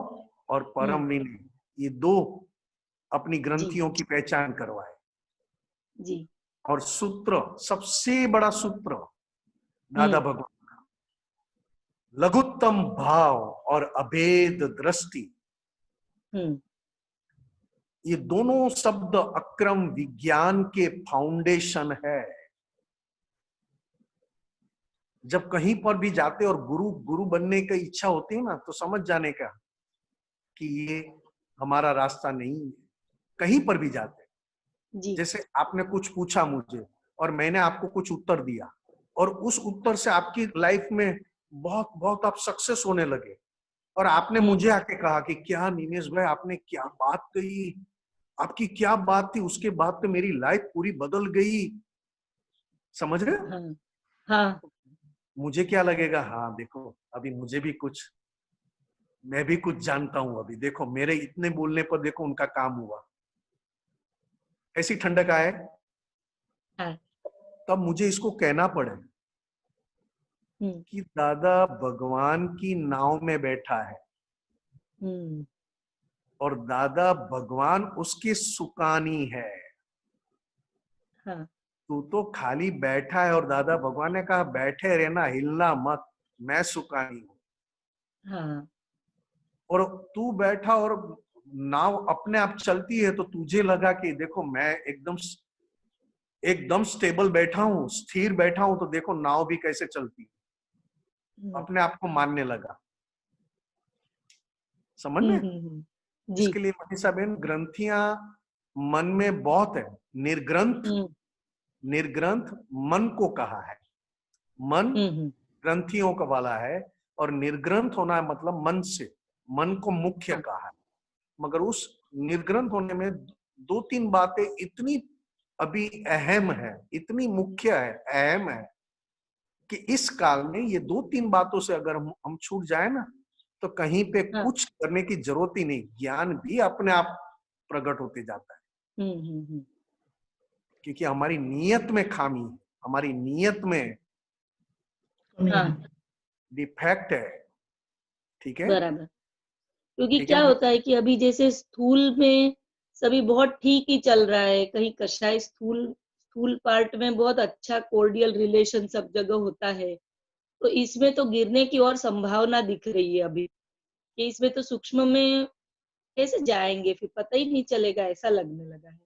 और परम विनय, ये दो अपनी ग्रंथियों की पहचान करवाए। जी। और सूत्र, सबसे बड़ा सूत्र दादा भगवान का, लघुत्तम भाव और अभेद दृष्टि, ये दोनों शब्द अक्रम विज्ञान के फाउंडेशन है। जब कहीं पर भी जाते और गुरु बनने की इच्छा होती है ना, तो समझ जाने का कि ये हमारा रास्ता नहीं है। कहीं पर भी जाते, जैसे आपने कुछ पूछा मुझे और मैंने आपको कुछ उत्तर दिया, और उस उत्तर से आपकी लाइफ में बहुत बहुत आप सक्सेस होने लगे, और आपने मुझे आके कहा कि क्या नीनेश भाई आपने क्या बात कही, आपकी क्या बात थी, उसके बाद तो मेरी लाइफ पूरी बदल गई। समझ रहे हो? हाँ। मुझे क्या लगेगा, हाँ देखो अभी मुझे भी कुछ, मैं भी कुछ जानता हूं, अभी देखो मेरे इतने बोलने पर देखो उनका काम हुआ। ऐसी ठंडक आए, तब मुझे इसको कहना पड़े कि दादा भगवान की नाव में बैठा है और दादा भगवान उसके सुकानी है। तू तो खाली बैठा है और दादा भगवान ने कहा बैठे रहना, हिलना मत, मैं सुकानी हूं। और तू बैठा और नाव अपने आप चलती है, तो तुझे लगा कि देखो मैं एकदम स्टेबल बैठा हूं, स्थिर बैठा हूं, तो देखो नाव भी कैसे चलती है। अपने आप को मानने लगा। समझ में? इसके लिए मनीषा बहन, ग्रंथियां मन में बहुत है। निर्ग्रंथ मन को कहा है, मन ग्रंथियों का वाला है, और निर्ग्रंथ होना है मतलब मन से, मन को मुख्य कहा है। मगर उस निर्ग्रंथ होने में दो तीन बातें इतनी अभी अहम है, इतनी मुख्य है, अहम है, कि इस काल में ये दो तीन बातों से अगर हम छूट जाए ना, तो कहीं पे कुछ करने की जरूरत ही नहीं, ज्ञान भी अपने आप प्रकट होते जाता है। क्योंकि हमारी नीयत में खामी है, हमारी नीयत में डिफेक्ट है। ठीक है, बराबर। क्योंकि क्या होता है कि अभी जैसे स्थूल में सभी बहुत ठीक ही चल रहा है, कहीं कषाय स्थूल पार्ट में बहुत अच्छा कोर्डियल रिलेशन सब जगह होता है, तो इसमें तो गिरने की और संभावना दिख रही है अभी, कि इसमें तो सूक्ष्म में कैसे जाएंगे, फिर पता ही नहीं चलेगा, ऐसा लगने लगा है।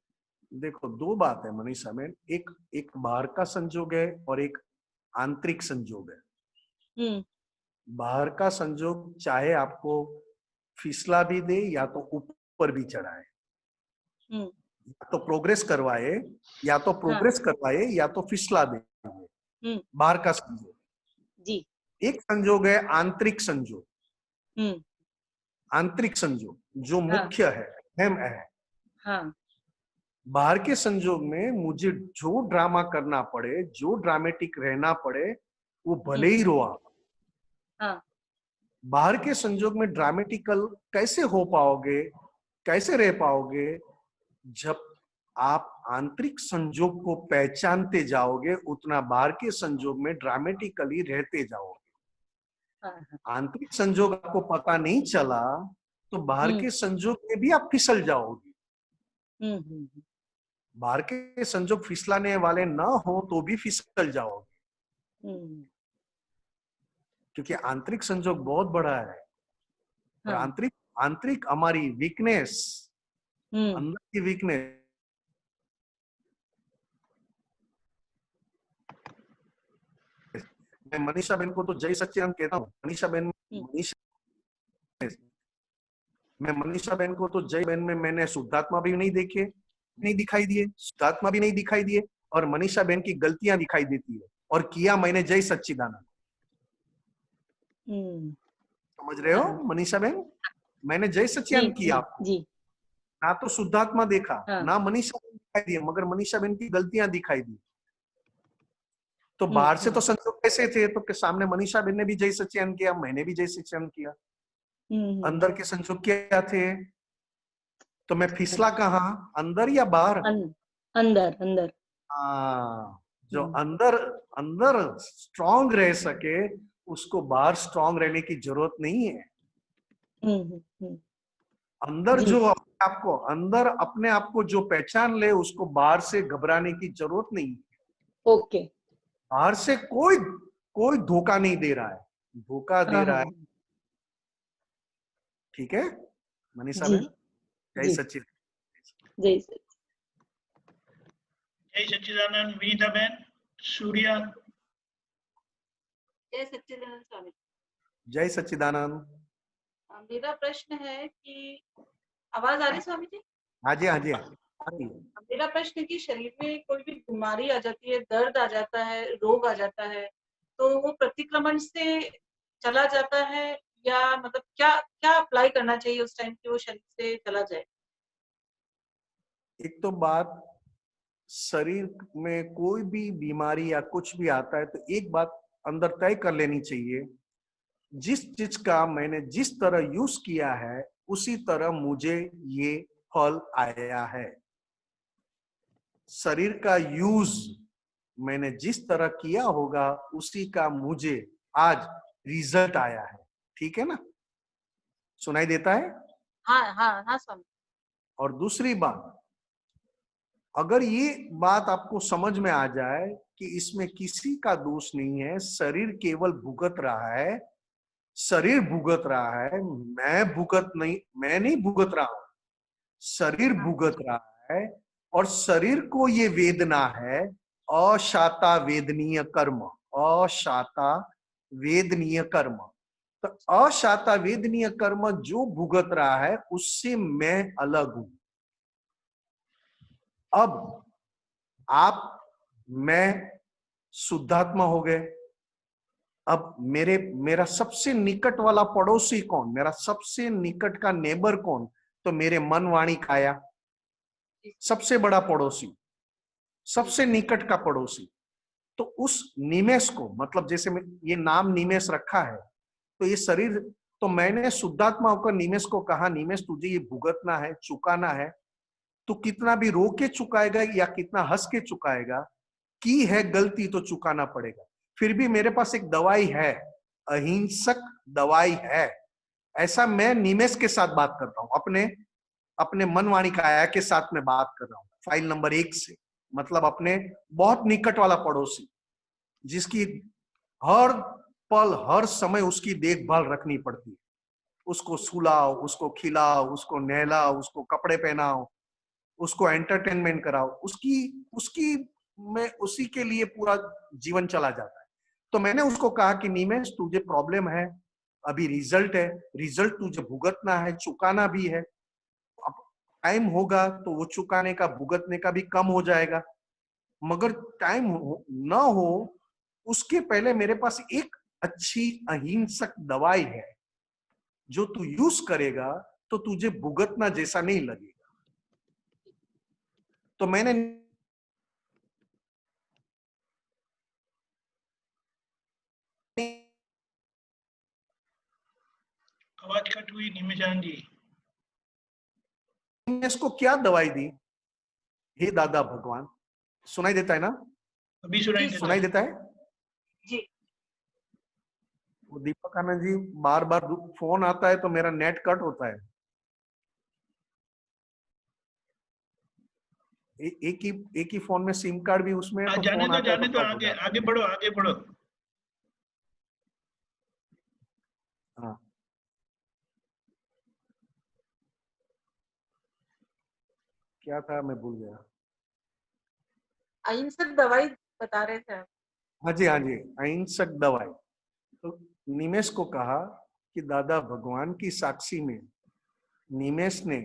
देखो दो बात है मनीषा में, एक बाहर का संजोग है और एक आंतरिक संजोग है। बाहर का संजोग चाहे आपको फिसला भी दे या तो ऊपर भी चढ़ाए, या तो प्रोग्रेस करवाए, या तो प्रोग्रेस करवाए, या तो फिसला दे। बाहर का संजोग जी। एक संजोग है आंतरिक संजोग। आंतरिक संजोग जो मुख्य है, अहम है। बाहर के संजोग में मुझे जो ड्रामा करना पड़े, जो ड्रामेटिक रहना पड़े, वो भले ही रोआ। बाहर के संजोग में ड्रामेटिकल कैसे हो पाओगे, कैसे रह पाओगे? जब आप आंतरिक संजोग को पहचानते जाओगे, उतना बाहर के संजोग में ड्रामेटिकली रहते जाओगे। आंतरिक संजोग आपको पता नहीं चला तो बाहर के संजोग में भी आप फिसल जाओगे। बाहर के संजोग फिसलाने वाले ना हो तो भी फिसल जाओगे, क्योंकि आंतरिक संजोग बहुत बड़ा है। और आंतरिक हमारी वीकनेस, अंदर की वीकनेस, मैं मनीषा बहन को तो जय सच्चिदानंद कहता हूँ। मैं मनीषा बहन को तो जय बहन में मैंने शुद्धात्मा भी नहीं देखे, नहीं दिखाई दिए, शुद्धात्मा भी नहीं दिखाई दिए, और मनीषा बहन की गलतियां दिखाई देती है, और किया मैंने जय सच्चिदानंद। समझ रहे हो मनीषा बहन? मैंने जय सच्चिदानंद किया जी। ना तो शुद्धात्मा देखा, ना मनीषा बहन दिखाई दिए, मगर मनीषा बहन की गलतियां दिखाई दी। तो बाहर से तो संजोग कैसे थे, तो के सामने मनीषा बहन ने भी जय सच्चिदानंद किया, मैंने भी जय सच्चिदानंद किया। अंदर के संजोग क्या थे? तो मैं फिसला कहाँ, अंदर या बाहर? अंदर। अंदर। हाँ, जो अंदर अंदर स्ट्रांग रह सके उसको बाहर स्ट्रांग रहने की जरूरत नहीं है। अंदर जो अंदर अपने आप को जो पहचान ले उसको बाहर से घबराने की जरूरत नहीं है। ओके। बाहर से कोई धोखा नहीं दे रहा है, धोखा दे रहा है। ठीक है मनीषा बहन? जय सच्चिदानंद। जय सच्चिदानंद। जय सच्चिदानंद। विनीता बहन। सूर्या। जय सच्चिदानंद स्वामी। जय सच्चिदानंद। मेरा प्रश्न है कि आवाज आ रही स्वामी जी? हाँ जी, हाँ जी। मेरा प्रश्न है कि शरीर में कोई भी बीमारी आ जाती है, दर्द आ जाता है, रोग आ जाता है, तो वो प्रतिक्रमण से चला जाता है या मतलब क्या क्या अप्लाई करना चाहिए उस टाइम कि वो शरीर से चला जाए? एक तो बात, शरीर में कोई भी बीमारी या कुछ भी आता है तो एक बात अंदर तय कर लेनी चाहिए, जिस चीज का मैंने जिस तरह यूज किया है उसी तरह मुझे ये फल आया है। शरीर का यूज मैंने जिस तरह किया होगा उसी का मुझे आज रिजल्ट आया है। ठीक है ना? सुनाई देता है? हाँ हाँ हाँ स्वामी। और दूसरी बात, अगर ये बात आपको समझ में आ जाए कि इसमें किसी का दोष नहीं है, शरीर केवल भुगत रहा है, शरीर भुगत रहा है, मैं नहीं भुगत रहा हूं, शरीर भुगत रहा है, और शरीर को ये वेदना है अशाता वेदनीय कर्म, अशाता वेदनीय कर्म। तो अशाता वेदनीय कर्म जो भुगत रहा है उससे मैं अलग हूं। अब आप मैं शुद्धात्मा हो गए। अब मेरा सबसे निकट वाला पड़ोसी कौन, मेरा सबसे निकट का नेबर कौन? तो मेरे मन वाणी काया, सबसे बड़ा पड़ोसी, सबसे निकट का पड़ोसी। तो उस निमेष को, मतलब जैसे ये नाम निमेष रखा है, तो ये शरीर, तो मैंने शुद्धात्मा होकर निमेष को कहा, निमेष तुझे ये भुगतना है, चुकाना है। तो कितना भी रो के चुकाएगा या कितना हंस के चुकाएगा, की है गलती तो चुकाना पड़ेगा। फिर भी मेरे पास एक दवाई है, अहिंसक दवाई है। ऐसा मैं निमेष के साथ बात कर रहा हूं, अपने मनवाणी काया के साथ में बात कर रहा हूं, फाइल नंबर 1 से, मतलब अपने बहुत निकट वाला पड़ोसी, जिसकी हर पल हर समय उसकी देखभाल रखनी पड़ती है। उसको सुलाओ, उसको खिलाओ, उसको नहलाओ, उसको कपड़े पहनाओ, उसको एंटरटेनमेंट कराओ, उसी के लिए पूरा जीवन चला जाता है। तो मैंने उसको कहा कि नीमेश तुझे प्रॉब्लम है, अभी रिजल्ट है, रिजल्ट तुझे भुगतना है, चुकाना भी है। अब टाइम होगा तो वो चुकाने का, भुगतने का भी कम हो जाएगा। मगर टाइम ना हो उसके पहले मेरे पास एक अच्छी अहिंसक दवाई है, जो तू यूज करेगा तो तुझे भुगतना जैसा नहीं लगेगा। तो मैंने आवाज कट हुई निमिषान जी। इसको क्या दवाई दी? हे दादा भगवान, सुनाई देता है ना? अभी सुनाई देता है जी। वो दीपक आनंद जी, बार बार फोन आता है तो मेरा नेट कट होता है। एक ही फोन में सिम कार्ड भी उसमें है, तो फोन आता है तो आगे बढ़ो, आगे बढ़ो। हाँ, क्या था मैं भूल गया। अहिंसक दवाई बता रहे थे आप। हाँ जी, हाँ जी, अहिंसक दवाई। तो निमेश को कहा कि दादा भगवान की साक्षी में निमेश ने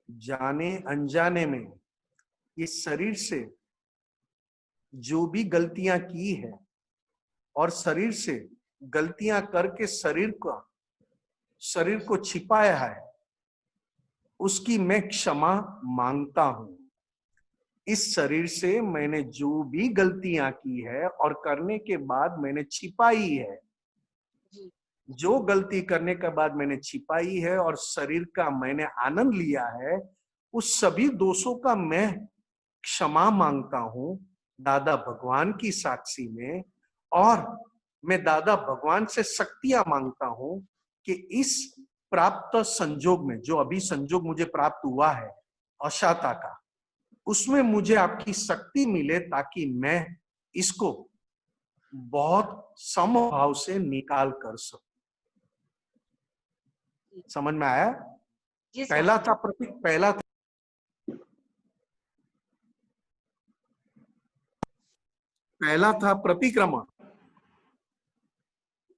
जाने अनजाने में इस शरीर से जो भी गलतियां की है और शरीर से गलतियां करके शरीर को छिपाया है, उसकी मैं क्षमा मांगता हूं। इस शरीर से मैंने जो भी गलतियां की है और करने के बाद मैंने छिपाई है, जो गलती करने के बाद मैंने छिपाई है और शरीर का मैंने आनंद लिया है, उस सभी दोषों का मैं क्षमा मांगता हूं दादा भगवान की साक्षी में। और मैं दादा भगवान से शक्तियां मांगता हूं कि इस प्राप्त संजोग में, जो अभी संजोग मुझे प्राप्त हुआ है अशाता का, उसमें मुझे आपकी शक्ति मिले ताकि मैं इसको बहुत समभाव से निकाल कर सकूं। समझ में आया? पहला था प्रतिक्रमण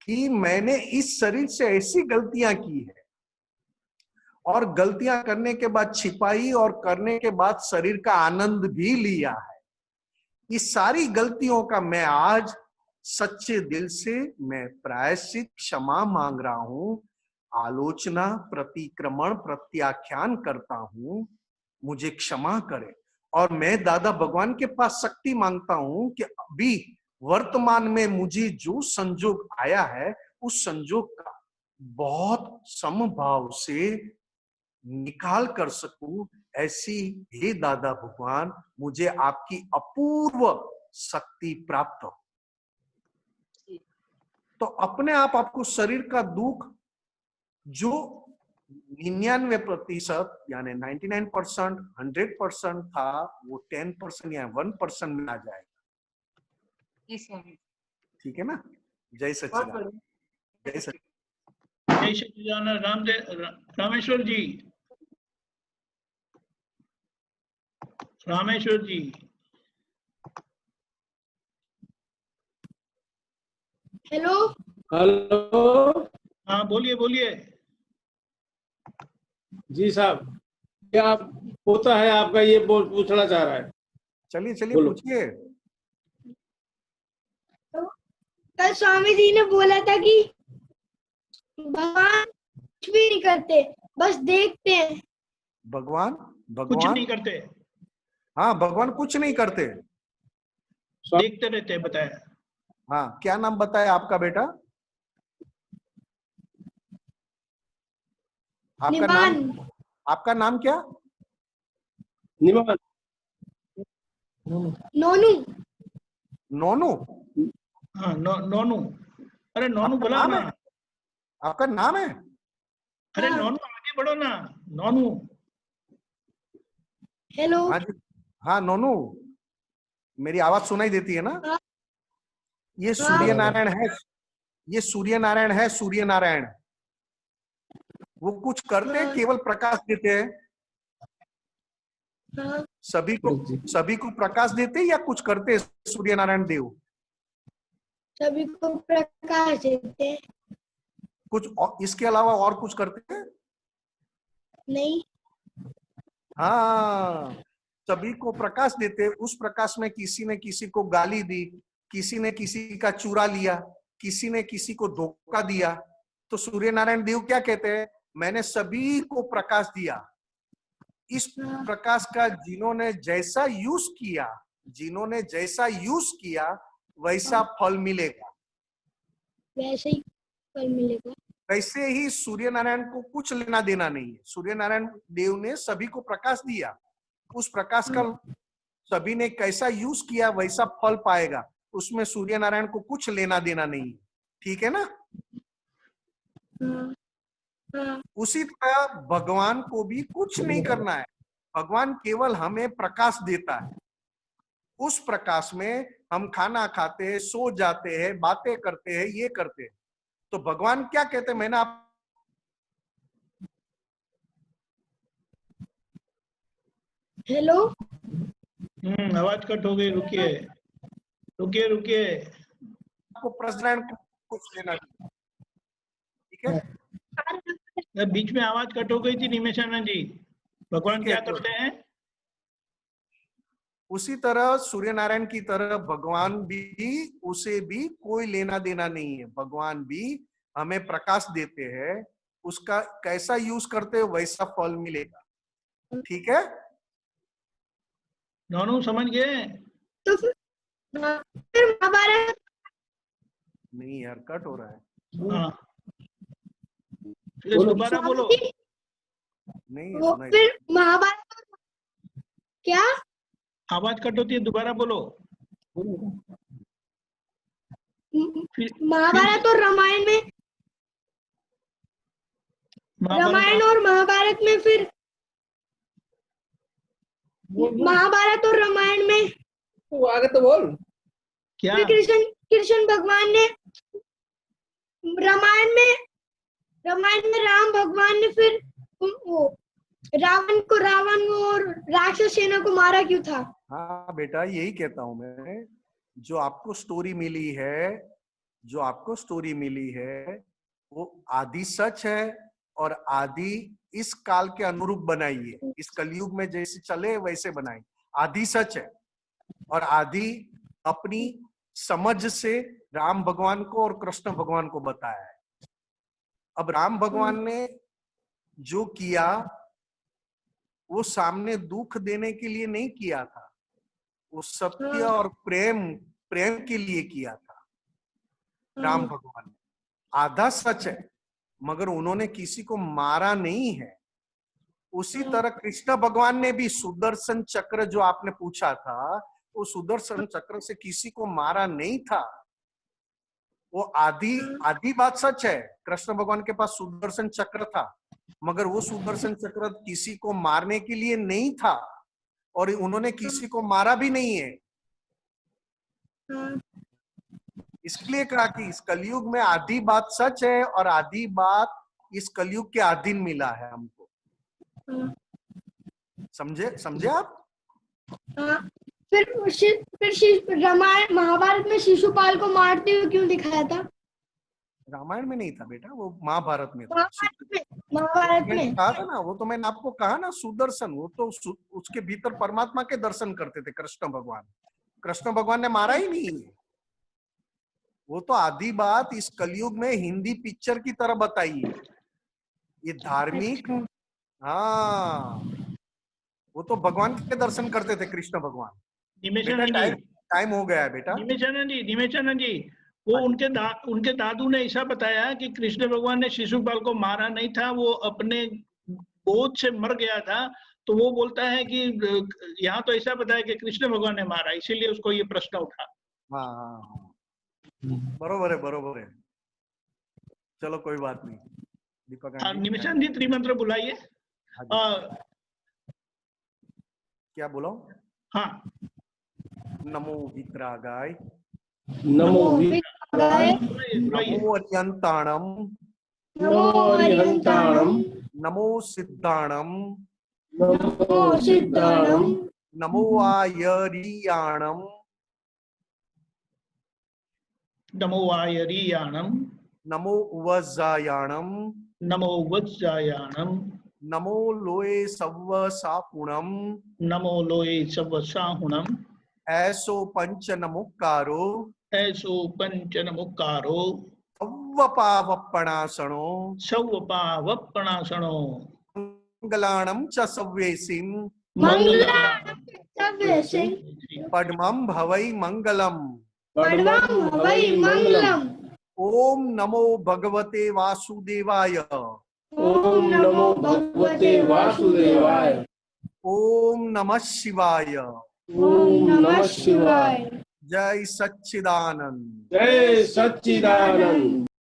कि मैंने इस शरीर से ऐसी गलतियां की है और गलतियां करने के बाद छिपाई और करने के बाद शरीर का आनंद भी लिया है। इस सारी गलतियों का मैं आज सच्चे दिल से मैं प्रायश्चित क्षमा मांग रहा हूं, आलोचना, प्रतिक्रमण, प्रत्याख्यान करता हूं, मुझे क्षमा करें। और मैं दादा भगवान के पास शक्ति मांगता हूं कि अभी वर्तमान में मुझे जो संजोग आया है, उस संजोग का बहुत समभाव से निकाल कर सकूं। ऐसी हे दादा भगवान मुझे आपकी अपूर्व शक्ति प्राप्त हो। तो अपने आप आपको शरीर का दुख जो 99% यानी 99% 100% था, वो 10% या 1% में आ जाएगा। ठीक है ना? जय सच्चिदानंद। जय सच्चिदानंद। जय सच्चिदानंद। रामेश्वर जी, रामेश्वर जी। Hello hello. हाँ बोलिए बोलिए। जी साहब, क्या आप होता है आपका ये पूछना चाह रहा है? चलिए चलिए पूछिए। तो कल स्वामी जी ने बोला था कि भगवान कुछ भी नहीं करते, बस देखते हैं। भगवान कुछ नहीं करते। हाँ, भगवान कुछ नहीं करते, देखते रहते हैं, बताया। हाँ, क्या नाम बताया आपका बेटा? आपका नाम क्या? निमान। नोनू। नोनू? हाँ, नोनू। अरे नोनू बोला ना। आपका नाम है? अरे नोनू, आगे बढ़ो ना। नोनू। हेलो। हाँ जी, हाँ नोनू, मेरी आवाज सुनाई देती है ना? ये सूर्य नारायण है, ये सूर्य नारायण है। सूर्य नारायण वो कुछ करते, केवल प्रकाश देते हैं। सभी को प्रकाश देते या कुछ करते सूर्य नारायण देव? सभी को प्रकाश देते। कुछ इसके अलावा और कुछ करते हैं? नहीं। हाँ, सभी को प्रकाश देते। उस प्रकाश में किसी ने किसी को गाली दी, किसी ने किसी का चुरा लिया, किसी ने किसी को धोखा दिया, तो सूर्य नारायण देव क्या कहते हैं? मैंने सभी को प्रकाश दिया। इस प्रकाश का जिन्होंने जैसा यूज किया वैसा फल मिलेगा। वैसे ही फल मिलेगा। वैसे ही सूर्य नारायण को कुछ लेना देना नहीं है। सूर्य नारायण देव ने सभी को प्रकाश दिया, उस प्रकाश का सभी ने कैसा यूज किया वैसा फल पाएगा। उसमें सूर्य नारायण को कुछ लेना देना नहीं है। ठीक है ना? उसी तरह भगवान को भी कुछ नहीं करना है। भगवान केवल हमें प्रकाश देता है। उस प्रकाश में हम खाना खाते हैं, सो जाते हैं, बातें करते हैं, ये करते हैं। तो भगवान क्या कहते हैं? मैंने आप हेलो। आवाज कट हो गई, रुकिए रुकिए रुकिए, आपको प्रश्न कुछ लेना नहीं, ठीक है? बीच में आवाज कट हो गई थी निमेशानंद जी। भगवान क्या करते हैं? उसी तरह सूर्य नारायण की तरह भगवान भी, उसे भी कोई लेना देना नहीं है। भगवान भी हमें प्रकाश देते हैं, उसका कैसा यूज करते हैं वैसा फल मिलेगा, ठीक है? दोनों समझ गए? तो फिर महाभारत नहीं यार, कट हो रहा है। हाँ, फिर दोबारा बोलो। नहीं वो फिर महाभारत क्या? आवाज कट होती है, दोबारा बोलो। महाभारत और रामायण में, रामायण और महाभारत में फिर महाभारत और रामायण में तो आगे तो बोल क्या? कृष्ण भगवान ने रामायण में राम भगवान ने फिर वो रावण और राक्षस सेना को मारा क्यों था? हाँ बेटा, यही कहता हूं मैं, जो आपको स्टोरी मिली है वो आदि सच है, और आदि इस काल के अनुरूप बनाई है। इस कलयुग में जैसे चले वैसे बनाई, आदि सच है। और आदि अपनी समझ से राम भगवान को और कृष्ण भगवान को बताया है। अब राम भगवान ने जो किया वो सामने दुख देने के लिए नहीं किया था, वो सत्य और प्रेम के लिए किया था। राम भगवान ने आधा सच है, मगर उन्होंने किसी को मारा नहीं है। उसी तरह कृष्ण भगवान ने भी सुदर्शन चक्र, जो आपने पूछा था, वो सुदर्शन चक्र से किसी को मारा नहीं था। वो आधी बात सच है, कृष्ण भगवान के पास सुदर्शन चक्र था, मगर वो सुदर्शन चक्र किसी को मारने के लिए नहीं था, और उन्होंने किसी को मारा भी नहीं है। इसलिए कहा कि इस कलयुग में आधी बात सच है और आधी बात इस कलयुग के अधीन मिला है हमको। समझे आप? फिर रामायण महाभारत में शिशुपाल को मारते हुए क्यों दिखाया था? रामायण में नहीं था बेटा, वो महाभारत में था। महाभारत में कहा था ना, वो तो मैंने आपको कहा ना, सुदर्शन, वो तो उसके भीतर परमात्मा के दर्शन करते थे कृष्ण भगवान ने मारा ही नहीं है। वो तो आधी बात इस कलयुग में हिंदी पिक्चर की तरह बताई है, ये धार्मिक। हाँ, वो तो भगवान के दर्शन करते थे कृष्ण भगवान। टाइम हो गया है बेटा। निमेशानंद जी, वो उनके दादू ने ऐसा बताया कि कृष्ण भगवान ने शिशुपाल को मारा नहीं था, वो अपने गोद से मर गया था। तो वो बोलता है कि यहाँ तो ऐसा बताया कि कृष्ण भगवान ने मारा, इसीलिए उसको ये प्रश्न उठा। हाँ, बरोबर है। चलो कोई बात नहीं। दीपक निमेशानंद जी त्रिमंत्र बुलाइए। क्या बोलो? हाँ, नमो वितरागाय, नमो वितरागाय, नमो अरिहंताणम, नमो सिद्धाणम, नमो आयरियाणम, नमो आयरियाणम, नमो वज्जायाणम, नमो लोए सव्व साहुणम, ऐसो पंच नमुक्कारो, सव्वपावपणासणो, मंगलाणं च सव्येसिं, पद्मं भवै मंगलम्, ओम नमो भगवते वासुदेवाय, ओम नमो भगवते वासुदेवाय, ओम नमः शिवाय, ओम नमः शिवाय। जय सच्चिदानंद, जय सच्चिदानंद।